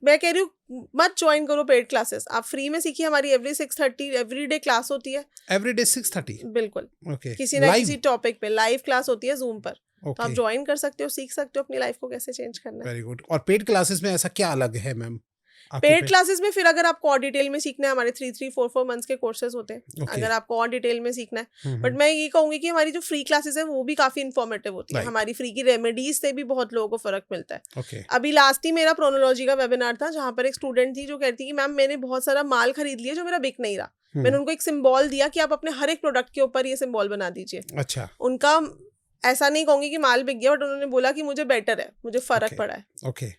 मैं कह रही हूँ मत ज्वाइन करो पेड क्लासेस, आप फ्री में सीखिए। हमारी एवरी 6:30 एवरीडे क्लास होती है। एवरीडे 6:30? बिल्कुल, किसी ना किसी टॉपिक पे लाइव क्लास होती है जूम पर। तो आप ज्वाइन कर सकते हो, सीख सकते हो अपनी लाइफ को कैसे चेंज करना है। Very good. और पेड क्लासेस में ऐसा क्या अलग है मैम? पेड क्लासेस में फिर अगर आपको और डिटेल में सीखना है, हमारे 3-4 मंथ्स के कोर्सेज होते हैं, अगर आपको और डिटेल में सीखना है। बट मैं ये कहूंगी कि हमारी जो फ्री क्लासेस है वो भी काफी इन्फॉर्मेटिव होती है। हमारी फ्री की रेमेडीज से भी बहुत लोगों को फर्क मिलता है। अभी लास्ट ही मेरा प्रोनोलॉजी का वेबिनार था, जहाँ पर एक स्टूडेंट थी जो कहती कि मैम मैंने बहुत सारा माल खरीद लिया जो मेरा बिक नहीं रहा। मैंने उनको एक सिंबल दिया कि आप अपने हर एक प्रोडक्ट के ऊपर ये सिंबल बना दीजिए। अच्छा। उनका ऐसा नहीं कहूंगी कि माल बिक गया, बट उन्होंने बोला कि मुझे बेटर है, मुझे फर्क पड़ा है। ओके,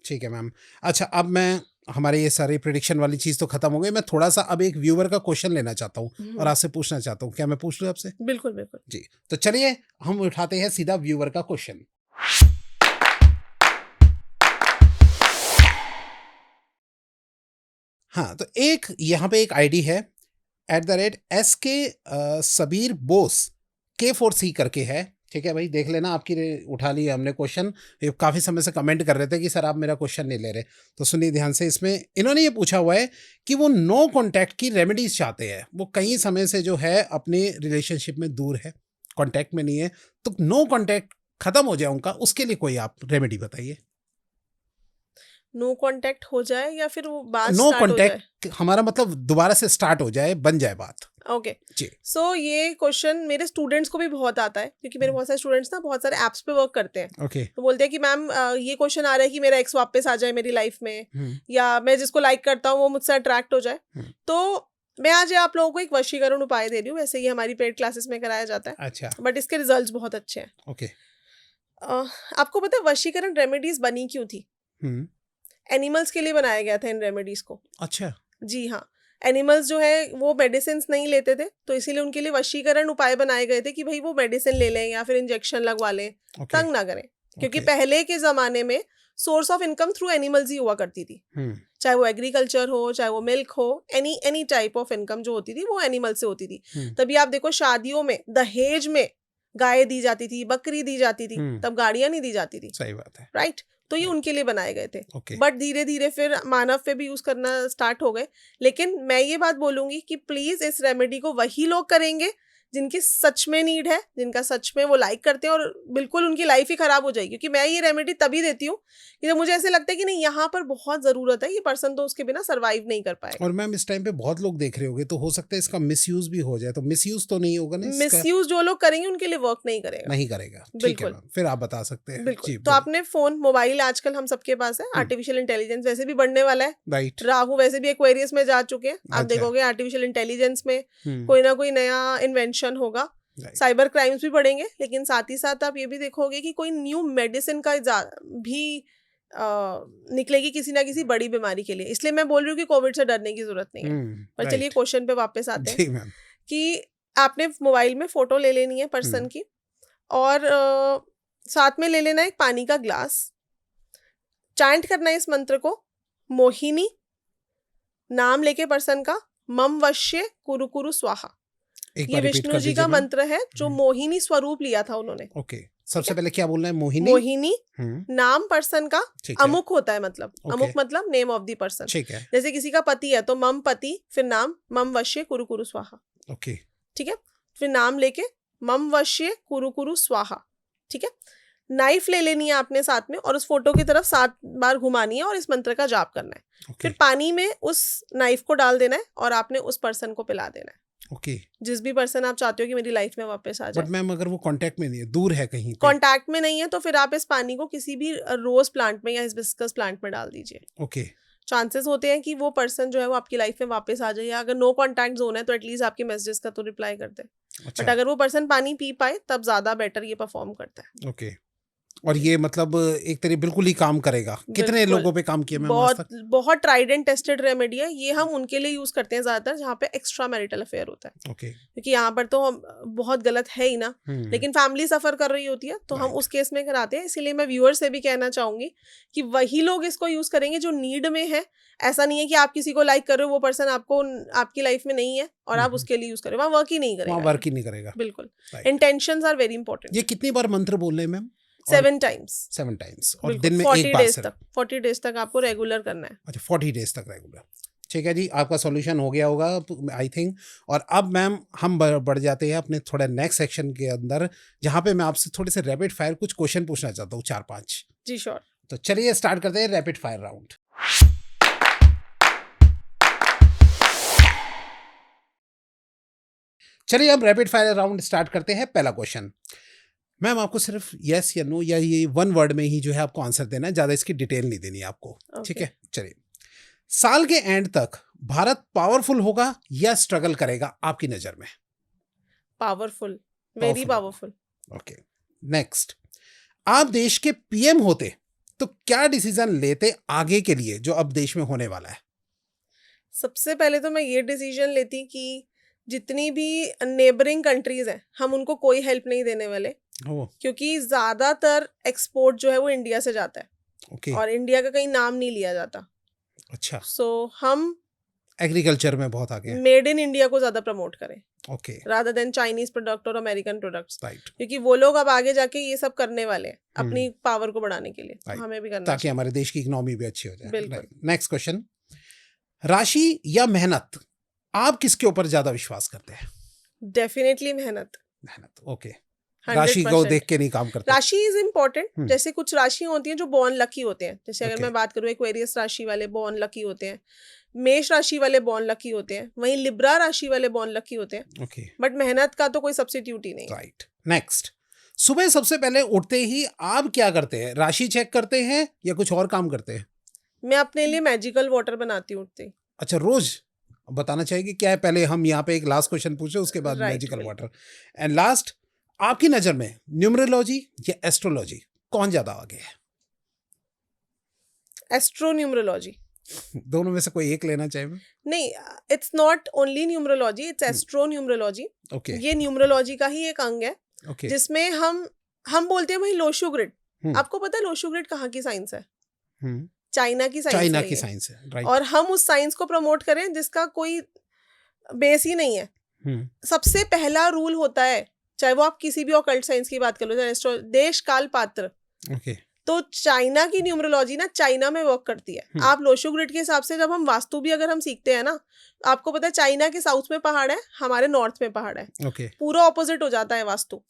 ठीक है मैम। अच्छा, अब मैं हमारे ये सारी प्रेडिक्शन वाली चीज तो खत्म हो गई। मैं थोड़ा सा अब एक व्यूअर का क्वेश्चन लेना चाहता हूँ और आपसे पूछना चाहता हूँ। क्या मैं पूछ लूँ आपसे? बिल्कुल बिल्कुल जी। तो चलिए हम उठाते हैं सीधा व्यूअर का क्वेश्चन। हाँ, तो एक यहाँ पे एक आईडी है @SK सबीर बोस K4C करके है। ठीक है भाई, देख लेना, आपकी उठा ली हमने क्वेश्चन। काफ़ी समय से कमेंट कर रहे थे कि सर आप मेरा क्वेश्चन नहीं ले रहे, तो सुनिए ध्यान से। इसमें इन्होंने ये पूछा हुआ है कि वो नो कॉन्टैक्ट की रेमेडीज चाहते हैं। वो कई समय से जो है अपने रिलेशनशिप में दूर है, कॉन्टैक्ट में नहीं है, तो नो कॉन्टैक्ट खत्म हो जाए उनका, उसके लिए कोई आप रेमेडी बताइए। नो कांटेक्ट हो जाए या फिर वो बात नो स्टार्ट हो जाए? हमारा मतलब दोबारा से स्टार्ट हो जाए, बन जाए बात। ओके जी। सो ये क्वेश्चन मेरे स्टूडेंट्स को भी बहुत आता है, क्योंकि मेरे बहुत सारे स्टूडेंट्स ना बहुत सारे एप्स पे वर्क करते हैं। तो बोलते हैं कि मैम ये क्वेश्चन आ रहा है कि मेरा एक्स वापस आ जाए मेरी लाइफ में, या मैं जिसको लाइक करता हूँ वो मुझसे अट्रैक्ट हो जाए। तो मैं आज आप लोगों को एक वशीकरण उपाय दे रही हूँ। वैसे ये हमारी पेड क्लासेस में कराया जाता है। अच्छा। बट इसके रिजल्ट्स बहुत अच्छे हैं। ओके। आपको पता है वशीकरण रेमेडीज बनी क्यों थी? एनिमल्स के लिए बनाया गया था इन रेमेडीज को। अच्छा। जी हाँ, एनिमल्स जो है वो मेडिसिन नहीं लेते थे, तो इसीलिए उनके लिए वशीकरण उपाय बनाए गए थे कि भाई वो मेडिसिन ले लें या फिर इंजेक्शन लगवा लें, तंग ना करें। क्योंकि पहले के जमाने में source of income through animals ही हुआ करती थी। चाहे वो एग्रीकल्चर हो, चाहे वो मिल्क हो, एनी टाइप ऑफ इनकम जो होती थी वो एनिमल से होती थी। तभी आप देखो शादियों में दहेज में गाय दी जाती थी, बकरी दी जाती थी, तब गाड़ियां नहीं दी जाती थी। सही बात है, राइट। तो ये उनके लिए बनाए गए थे। बट धीरे धीरे फिर मानव पे भी यूज करना स्टार्ट हो गए। लेकिन मैं ये बात बोलूंगी कि प्लीज इस रेमेडी को वही लोग करेंगे जिनकी सच में नीड है, जिनका सच में वो लाइक करते हैं, और बिल्कुल उनकी लाइफ ही खराब हो जाएगी। क्योंकि मैं ये रेमेडी तभी देती हूँ कि जब मुझे ऐसे लगता है कि नहीं यहाँ पर बहुत जरूरत है, ये पर्सन तो उसके बिना सर्वाइव नहीं कर पाएगा। और मैम इस टाइम पे बहुत लोग देख रहे होंगे, तो हो सकता है इसका मिसयूज भी हो जाए। तो मिसयूज तो नहीं होगा ना? मिसयूज जो लोग करेंगे उनके लिए वर्क नहीं करेगा। नहीं करेगा, ठीक है। फिर आप बता सकते हैं। बिल्कुल। तो आपने फोन, मोबाइल आजकल हम सबके पास है। आर्टिफिशियल इंटेलिजेंस वैसे भी बढ़ने वाला है। राइट। राहु वैसे भी एक्वेरियस में जा चुके हैं। आप देखोगे आर्टिफिशियल इंटेलिजेंस में कोई ना कोई नया इन्वेंशन होगा। साइबर क्राइम्स भी बढ़ेंगे, लेकिन साथ ही साथ आप ये भी देखोगे कि कोई न्यू मेडिसिन का भी निकलेगी किसी ना किसी बड़ी बीमारी के लिए। इसलिए मैं बोल रही हूँ कि कोविड से डरने की जरूरत नहीं है। पर चलिए क्वेश्चन पे वापस आते हैं। जी मैम। कि आपने मोबाइल में फोटो ले लेनी है पर्सन की, और साथ में ले लेना एक पानी का ग्लास। चैंट करना है इस मंत्र को, मोहिनी नाम लेके पर्सन का, मम वश्य कुरु कुरु स्वाहा। ये विष्णु जी का मंत्र है जो मोहिनी स्वरूप लिया था उन्होंने। ओके, सबसे पहले क्या बोलना है? मोहिनी। मोहिनी नाम पर्सन का, अमुक होता है मतलब, अमुक मतलब नेम ऑफ द पर्सन। ठीक है। जैसे किसी का पति है तो मम पति, फिर नाम मम वश्य कुरु कुरु स्वाहा। ओके, ठीक है। फिर नाम लेके मम वश्य कुरु कुरु स्वाहा। ठीक है। नाइफ ले लेनी है आपने साथ में, और उस फोटो की तरफ 7 बार घुमानी है और इस मंत्र का जाप करना है। फिर पानी में उस नाइफ को डाल देना है और आपने उस पर्सन को पिला देना है। ओके, जिस भी पर्सन आप चाहते हो कि मेरी लाइफ में वापस आ जाए। बट मैम अगर वो कांटेक्ट में नहीं है, दूर है कहीं पे, कांटेक्ट में नहीं है, तो फिर आप इस पानी को किसी भी रोज प्लांट में या हिबिस्कस प्लांट में डाल दीजिए। ओके, चांसेस होते हैं कि वो पर्सन जो है वो आपकी लाइफ में वापस आ जाए। या अगर नो कांटेक्ट जोन है तो एटलीस्ट आपके मैसेजेस का तो रिप्लाई कर दे। बट अगर वो पर्सन पानी पी पाए तब ज्यादा बेटर ये परफॉर्म करता है। ओके, और ये मतलब एक तरीके बिल्कुल ही काम करेगा। कितने लोगों पे काम किया मैम? बहुत ट्राइड एंड टेस्टेड रेमेडी है ये। हम उनके लिए यूज करते हैं ज्यादातर जहाँ पे एक्स्ट्रा मैरिटल अफेयर होता है। ओके, क्योंकि यहाँ पर तो बहुत गलत है ही ना, लेकिन फैमिली सफर कर रही होती है तो हम उस केस में कराते हैं। इसीलिए मैं व्यूअर से भी कहना चाहूंगी कि वही लोग इसको यूज करेंगे जो नीड में है। ऐसा नहीं है कि आप किसी को लाइक कर रहे हो, वो पर्सन आपको आपकी लाइफ में नहीं है और आप उसके लिए यूज करें, वहाँ वर्क ही नहीं करेगा। वर्क ही नहीं करेगा, बिल्कुल। Intentions are very important. ये कितनी बार मंत्र बोल रहे हैं मैम? 7 टाइम्स। 7 टाइम्स, और दिन में एक बार सिर्फ? 40 डेज तक आपको रेगुलर करना है। अच्छा, 40 डेज तक रेगुलर। ठीक है जी, आपका सॉल्यूशन हो गया होगा आई थिंक। और अब मैम हम बढ़ जाते हैं अपने थोड़ा नेक्स्ट सेक्शन के अंदर, जहाँ पे मैं आपसे थोड़े से रैपिड फायर कुछ क्वेश्चन पूछना चाहता हूँ, 4-5। जी श्योर। तो चलिए स्टार्ट करते हैं रैपिड फायर राउंड। चलिए अब रैपिड फायर राउंड स्टार्ट करते हैं। पहला क्वेश्चन मैम, आपको सिर्फ यस या नो या ये 1 वर्ड में ही जो है आपको आंसर देना है, ज्यादा इसकी डिटेल नहीं देनी है आपको। ठीक है, चलिए। साल के एंड तक भारत पावरफुल होगा या स्ट्रगल करेगा आपकी नजर में? Powerful, very powerful. Okay, next. आप देश के पीएम होते तो क्या डिसीजन लेते आगे के लिए जो अब देश में होने वाला है? सबसे पहले तो मैं ये डिसीजन लेती कि जितनी भी नेबरिंग कंट्रीज हैं हम उनको कोई हेल्प नहीं देने वाले, क्योंकि ज्यादातर एक्सपोर्ट जो है वो इंडिया से जाता है। और इंडिया का कहीं नाम नहीं लिया जाता। अच्छा, सो हम एग्रीकल्चर में बहुत आगे हैं। मेड इन इंडिया को ज्यादा प्रमोट करें, okay, rather than Chinese product और अमेरिकन प्रोडक्ट्स। राइट, क्योंकि वो लोग अब आगे जाके ये सब करने वाले हैं अपनी पावर को बढ़ाने के लिए। तो हमें भी करना ताकि हमारे देश की इकोनॉमी भी अच्छी हो जाए। नेक्स्ट क्वेश्चन, राशि या मेहनत, आप किसके ऊपर ज्यादा विश्वास करते हैं? डेफिनेटली मेहनत। ओके, राशि को देख के नहीं काम करते। राशि इज इम्पोर्टेंट। जैसे कुछ राशियां होती हैं जो बॉर्न लकी होते हैं। जैसे अगर मैं बात करूं, एक्वेरियस राशि वाले बॉर्न लकी होते हैं, मेष राशि वाले बॉर्न लकी होते हैं, वहीं लिब्रा राशि वाले बॉर्न लकी होते हैं। ओके, बट मेहनत का तो कोई सब्स्टिट्यूट ही नहीं। Right, next. सुबह सबसे पहले उठते ही आप क्या करते हैं? राशि चेक करते हैं या कुछ और काम करते हैं? मैं अपने लिए मैजिकल वाटर बनाती हूँ उठते ही। अच्छा, रोज बताना चाहिए क्या है? पहले हम यहाँ पे एक लास्ट क्वेश्चन पूछे, उसके बाद मैजिकल वाटर। एंड लास्ट, आपकी नजर में न्यूमरोलॉजी या एस्ट्रोलॉजी कौन ज्यादा आगे है? एस्ट्रोन्यूमरोलॉजी। दोनों में से कोई एक लेना चाहिए? नहीं, it's not only numerology, it's astronumerology. Okay, ये न्यूमरोलॉजी का ही एक अंग है। okay. जिसमें हम बोलते हैं वही लोशु ग्रिड। आपको पता है लोशु ग्रिड कहाँ की साइंस है? चाइना की साइंस है। राइट। और हम उस साइंस को प्रमोट करें जिसका कोई बेस ही नहीं है। सबसे पहला रूल होता है, चाहे वो आप किसी भी ऑकल्ट साइंस की बात कर लो, देश काल पात्र। तो चाइना की न्यूमरोलॉजी ना चाइना में वर्क करती है। आप लोशो ग्रिड के हिसाब से जब हम वास्तु भी अगर हम सीखते हैं ना, आपको पता है चाइना के साउथ में पहाड़ है, हमारे नॉर्थ में पहाड़ है। पूरा ऑपोजिट हो जाता है वास्तु।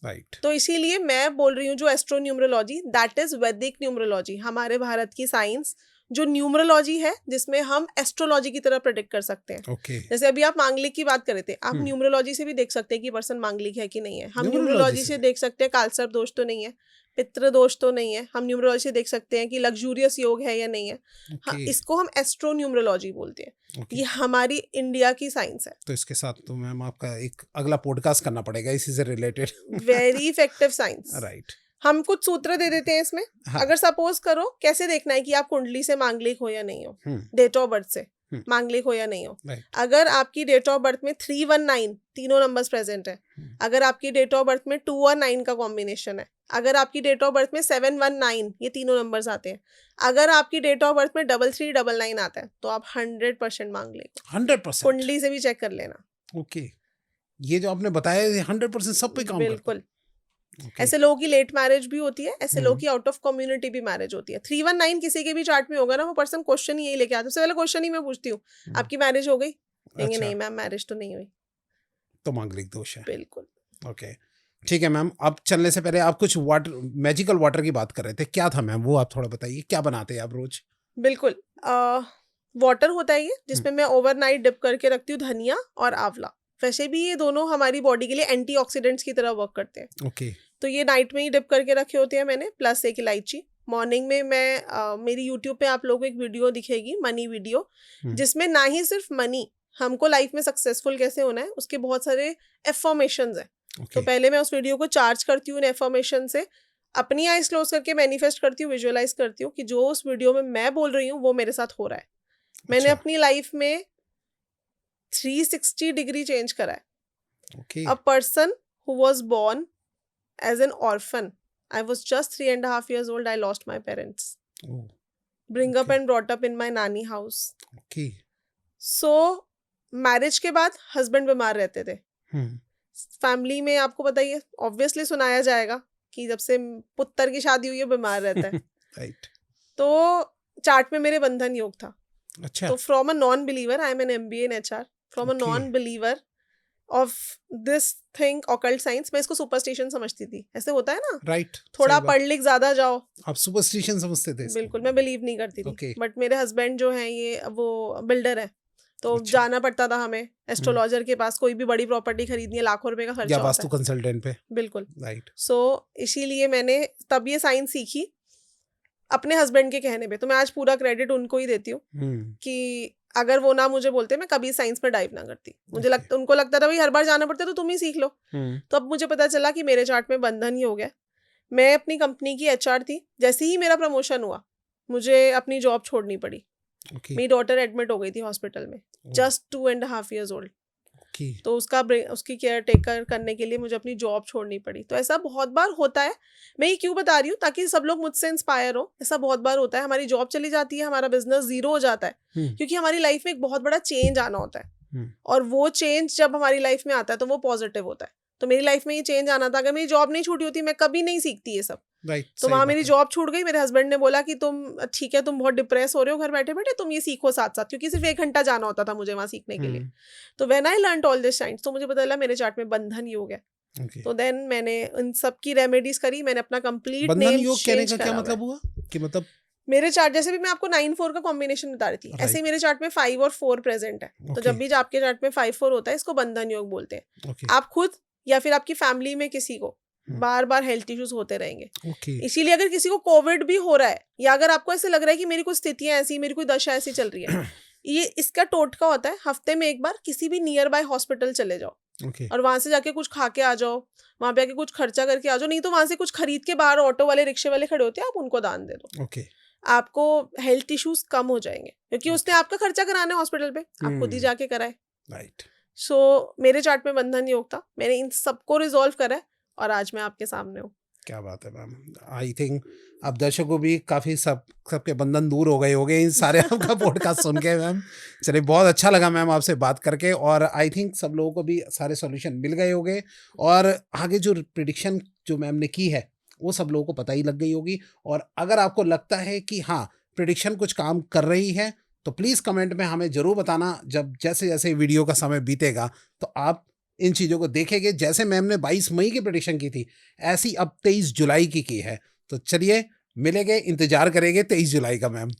तो इसीलिए मैं बोल रही हूँ जो एस्ट्रो न्यूमरोलॉजी, दैट इज वैदिक न्यूमरोलॉजी, हमारे भारत की साइंस जो न्यूमरोलॉजी है जिसमें हम एस्ट्रोलॉजी की तरह प्रेडिक्ट कर सकते हैं। जैसे अभी आप मांगलिक की बात कर रहे थे, आप न्यूमरोलॉजी से भी देख सकते हैं कि पर्सन मांगलिक है कि नहीं है। हम न्यूमरोलॉजी से देख सकते हैं कालसर्प दोष तो नहीं है, पितृ दोष तो नहीं है। हम न्यूमरोलॉजी से देख सकते हैं कि लग्जूरियस योग है या नहीं है। हाँ, इसको हम एस्ट्रो न्यूमरोलॉजी बोलते हैं। ये हमारी इंडिया की साइंस है। तो इसके साथ तो मैम आपका एक अगला पॉडकास्ट करना पड़ेगा इसी से related. Very effective science. Right. हम कुछ सूत्र दे देते हैं इसमें। हाँ। अगर सपोज करो, कैसे देखना है कि आप कुंडली से मांगलिक हो या नहीं हो, डेट ऑफ बर्थ से मांगलिक हो या नहीं हो। अगर आपकी डेट ऑफ बर्थ में 319 तीनों नंबर्स प्रेजेंट है, अगर आपकी डेट ऑफ बर्थ में 2 और 9 का कॉम्बिनेशन है, अगर आपकी डेट ऑफ बर्थ में 719 ये तीनों नंबर्स आते हैं, अगर आपकी डेट ऑफ बर्थ में 3399 आता है, तो आप 100% मांगलिक। 100% कुंडली से भी चेक कर लेना। ओके, ये जो आपने बताया 100% सब पे काम करता है। बिल्कुल। ऐसे लोगों की लेट मैरिज भी होती है, ऐसे लोगों की आउट ऑफ कम्युनिटी भी मैरिज होती है। 319 किसी के भी चार्ट में होगा ना, वो पर्सन क्वेश्चन ही यही लेके आता है। सबसे पहले क्वेश्चन ही मैं पूछती हूँ, आपकी मैरिज हो गई? कहेंगे नहीं मैम, मैरिज तो नहीं हुई, तो मांगलिक दोष है। बिल्कुल। ओके, ठीक है मैम। अब चलने से पहले आप कुछ वाटर, मैजिकल वाटर की बात कर रहे थे, क्या था मैम वो आप थोड़ा बताइए, क्या बनाते हैं आप रोज? बिल्कुल, वाटर होता है ये, जिसमें मैं ओवरनाइट डिप करके रखती हूँ धनिया और आंवला। वैसे भी ये दोनों हमारी बॉडी के लिए एंटीऑक्सीडेंट्स की तरह वर्क करते हैं। ओके, तो ये नाइट में ही डिप करके रखे होते हैं मैंने, प्लस एक इलायची। मॉर्निंग में मैं मेरी यूट्यूब पे आप लोगों को एक वीडियो दिखेगी, मनी वीडियो, जिसमें ना ही सिर्फ मनी, हमको लाइफ में सक्सेसफुल कैसे होना है उसके बहुत सारे एफर्मेशंस हैं। तो पहले मैं उस वीडियो को चार्ज करती हूँ इन एफर्मेशन से, अपनी आइज क्लोज करके मैनिफेस्ट करती हूँ, विजुअलाइज करती हूँ कि जो उस वीडियो में मैं बोल रही हूँ वो मेरे साथ हो रहा है। मैंने अपनी लाइफ में 360 डिग्री चेंज करा है। Okay. A person who was born as an orphan, I was just 3.5 years old, I lost my parents. Oh. Bring up and brought up in my nanny house. Okay. So marriage के बाद husband बीमार रहते थे। Family में आपको पता ही है, obviously सुनाया जाएगा कि जब से पुत्र की शादी हुई है बीमार रहता है। Right. तो चार्ट में मेरे बंधन योग था। अच्छा। तो from a non believer, I am an MBA in HR, from a non believer of this thing occult science, मैं इसको सुपरस्टिशन समझती थी। ऐसे होता है ना, राइट, थोड़ा पढ़ लिख ज्यादा जाओ, आप सुपरस्टिशन समझते थे इसको? बिल्कुल, मैं बिलीव नहीं करती थी। बट मेरे हस्बैंड जो हैं ये वो बिल्डर है, तो जाना पड़ता था हमें एस्ट्रोलॉजर के पास। कोई भी बड़ी प्रॉपर्टी खरीदनी है, लाखों रुपए का खर्चा या होता है, वास्तु कंसल्टेंट पे। बिल्कुल, राइट। सो इसीलिए मैंने तब ये साइंस सीखी अपने हस्बैंड के कहने पे। तो मैं आज पूरा क्रेडिट उनको ही देती हूँ कि अगर वो ना मुझे बोलते, मैं कभी साइंस में डाइव ना करती। मुझे उनको लगता था भाई हर बार जाना पड़ता है तो तुम ही सीख लो। तो अब मुझे पता चला कि मेरे चार्ट में बंधन ही हो गया। मैं अपनी कंपनी की HR थी, जैसे ही मेरा प्रमोशन हुआ मुझे अपनी जॉब छोड़नी पड़ी। मेरी डॉटर एडमिट हो गई थी हॉस्पिटल में, जस्ट 2.5 years old। तो उसकी केयर टेकर करने के लिए मुझे अपनी जॉब छोड़नी पड़ी। तो ऐसा बहुत बार होता है। मैं ये क्यों बता रही हूँ, ताकि सब लोग मुझसे इंस्पायर हो। ऐसा बहुत बार होता है, हमारी जॉब चली जाती है, हमारा बिजनेस जीरो हो जाता है, क्योंकि हमारी लाइफ में एक बहुत बड़ा चेंज आना होता है। और वो चेंज जब हमारी लाइफ में आता है तो वो पॉजिटिव होता है। तो मेरी लाइफ में ये चेंज आना था। अगर मेरी जॉब नहीं छूटी होती, मैं कभी नहीं सीखती ये सब। तो वहाँ मेरी जॉब छूट गई। मेरे हस्बैंड ने बोला कि तुम ठीक है, तुम बहुत डिप्रेस हो रहे हो घर बैठे बैठे, तुम ये सीखो साथ साथ, क्योंकि सिर्फ 1 घंटा जाना होता था मुझे वहाँ सीखने के लिए। तो when I learned all this science, तो मुझे पता चला मेरे चार्ट में बंधन योग है। तो देन मैंने इन सब की रेमेडीज करी। मैंने अपना कंप्लीट बंधन योग कहने का क्या मतलब हुआ कि मतलब मेरे चार्ट, जैसे भी मैं आपको 9-4 का कॉम्बिनेशन बता रही थी, ऐसे ही मेरे चार्ट में 5 और 4 प्रेजेंट है। तो जब भी आपके चार्ट में 5-4 होता है, इसको बंधन योग बोलते हैं। आप खुद या फिर आपकी फैमिली में किसी को बार बार हेल्थ इश्यूज होते रहेंगे। इसीलिए अगर किसी को कोविड भी हो रहा है, या अगर आपको ऐसे लग रहा है कि मेरी कुछ स्थितियां ऐसी, मेरी कोई दशा ऐसी चल रही है, ये इसका टोटका होता है, हफ्ते में एक बार किसी भी नियर बाय हॉस्पिटल चले जाओ और वहां से जाके कुछ खा के आ जाओ, वहां पे आके कुछ खर्चा करके आ जाओ। नहीं तो वहां से कुछ खरीद के बाहर ऑटो वाले, रिक्शे वाले खड़े होते हैं, आप उनको दान दे दो। आपको हेल्थ इश्यूज कम हो जाएंगे, क्योंकि उसने आपका खर्चा कराना है हॉस्पिटल पे, आप खुद ही जाके कराए। राइट। सो मेरे चार्ट में बंधन योग था, मैंने इन सबको रिजॉल्व करा है और आज मैं आपके सामने हूँ। क्या बात है मैम। आई थिंक अब दर्शकों को भी काफ़ी सबके बंधन दूर हो गए होंगे इन सारे आपका पॉडकास्ट सुन के मैम। चलिए, बहुत अच्छा लगा मैम आपसे बात करके, और आई थिंक सब लोगों को भी सारे सॉल्यूशन मिल गए होंगे, और आगे जो प्रिडिक्शन जो मैम ने की है वो सब लोगों को पता ही लग गई होगी। और अगर आपको लगता है कि हाँ प्रिडिक्शन कुछ काम कर रही है, तो प्लीज़ कमेंट में हमें ज़रूर बताना। जब जैसे जैसे वीडियो का समय बीतेगा तो आप इन चीज़ों को देखेंगे। जैसे मैम ने 22 मई की प्रेडिक्शन की थी, ऐसी अब 23 जुलाई की है। तो चलिए मिलेंगे, इंतजार करेंगे 23 जुलाई का मैम।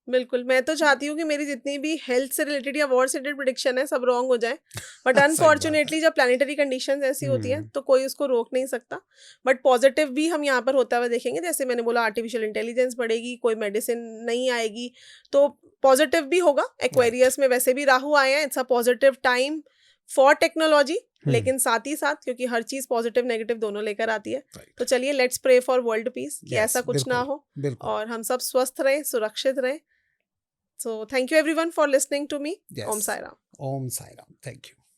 बिल्कुल, मैं तो चाहती हूँ कि मेरी जितनी भी हेल्थ से रिलेटेड या वॉर से रिलेटेड प्रेडिक्शन है सब रॉन्ग हो जाए, बट अनफॉर्चुनेटली जब प्लानिटरी कंडीशंस ऐसी होती हैं तो कोई उसको रोक नहीं सकता। बट पॉजिटिव भी हम यहाँ पर होता हुआ देखेंगे। जैसे मैंने बोला, आर्टिफिशियल इंटेलिजेंस बढ़ेगी, कोई मेडिसिन नहीं आएगी, तो पॉजिटिव भी होगा। एक्वेरियस में वैसे भी राहु आए हैं, it's a positive time for technology लेकिन साथ ही साथ क्योंकि हर चीज पॉजिटिव नेगेटिव दोनों लेकर आती है, Right. तो चलिए let's pray for world peace कि Yes, ऐसा कुछ ना बिल्कुल, हो बिल्कुल। और हम सब स्वस्थ रहे, सुरक्षित रहे। So thank you everyone for listening to me. Yes. Om Sai Ram. Om Sai Ram. Thank you.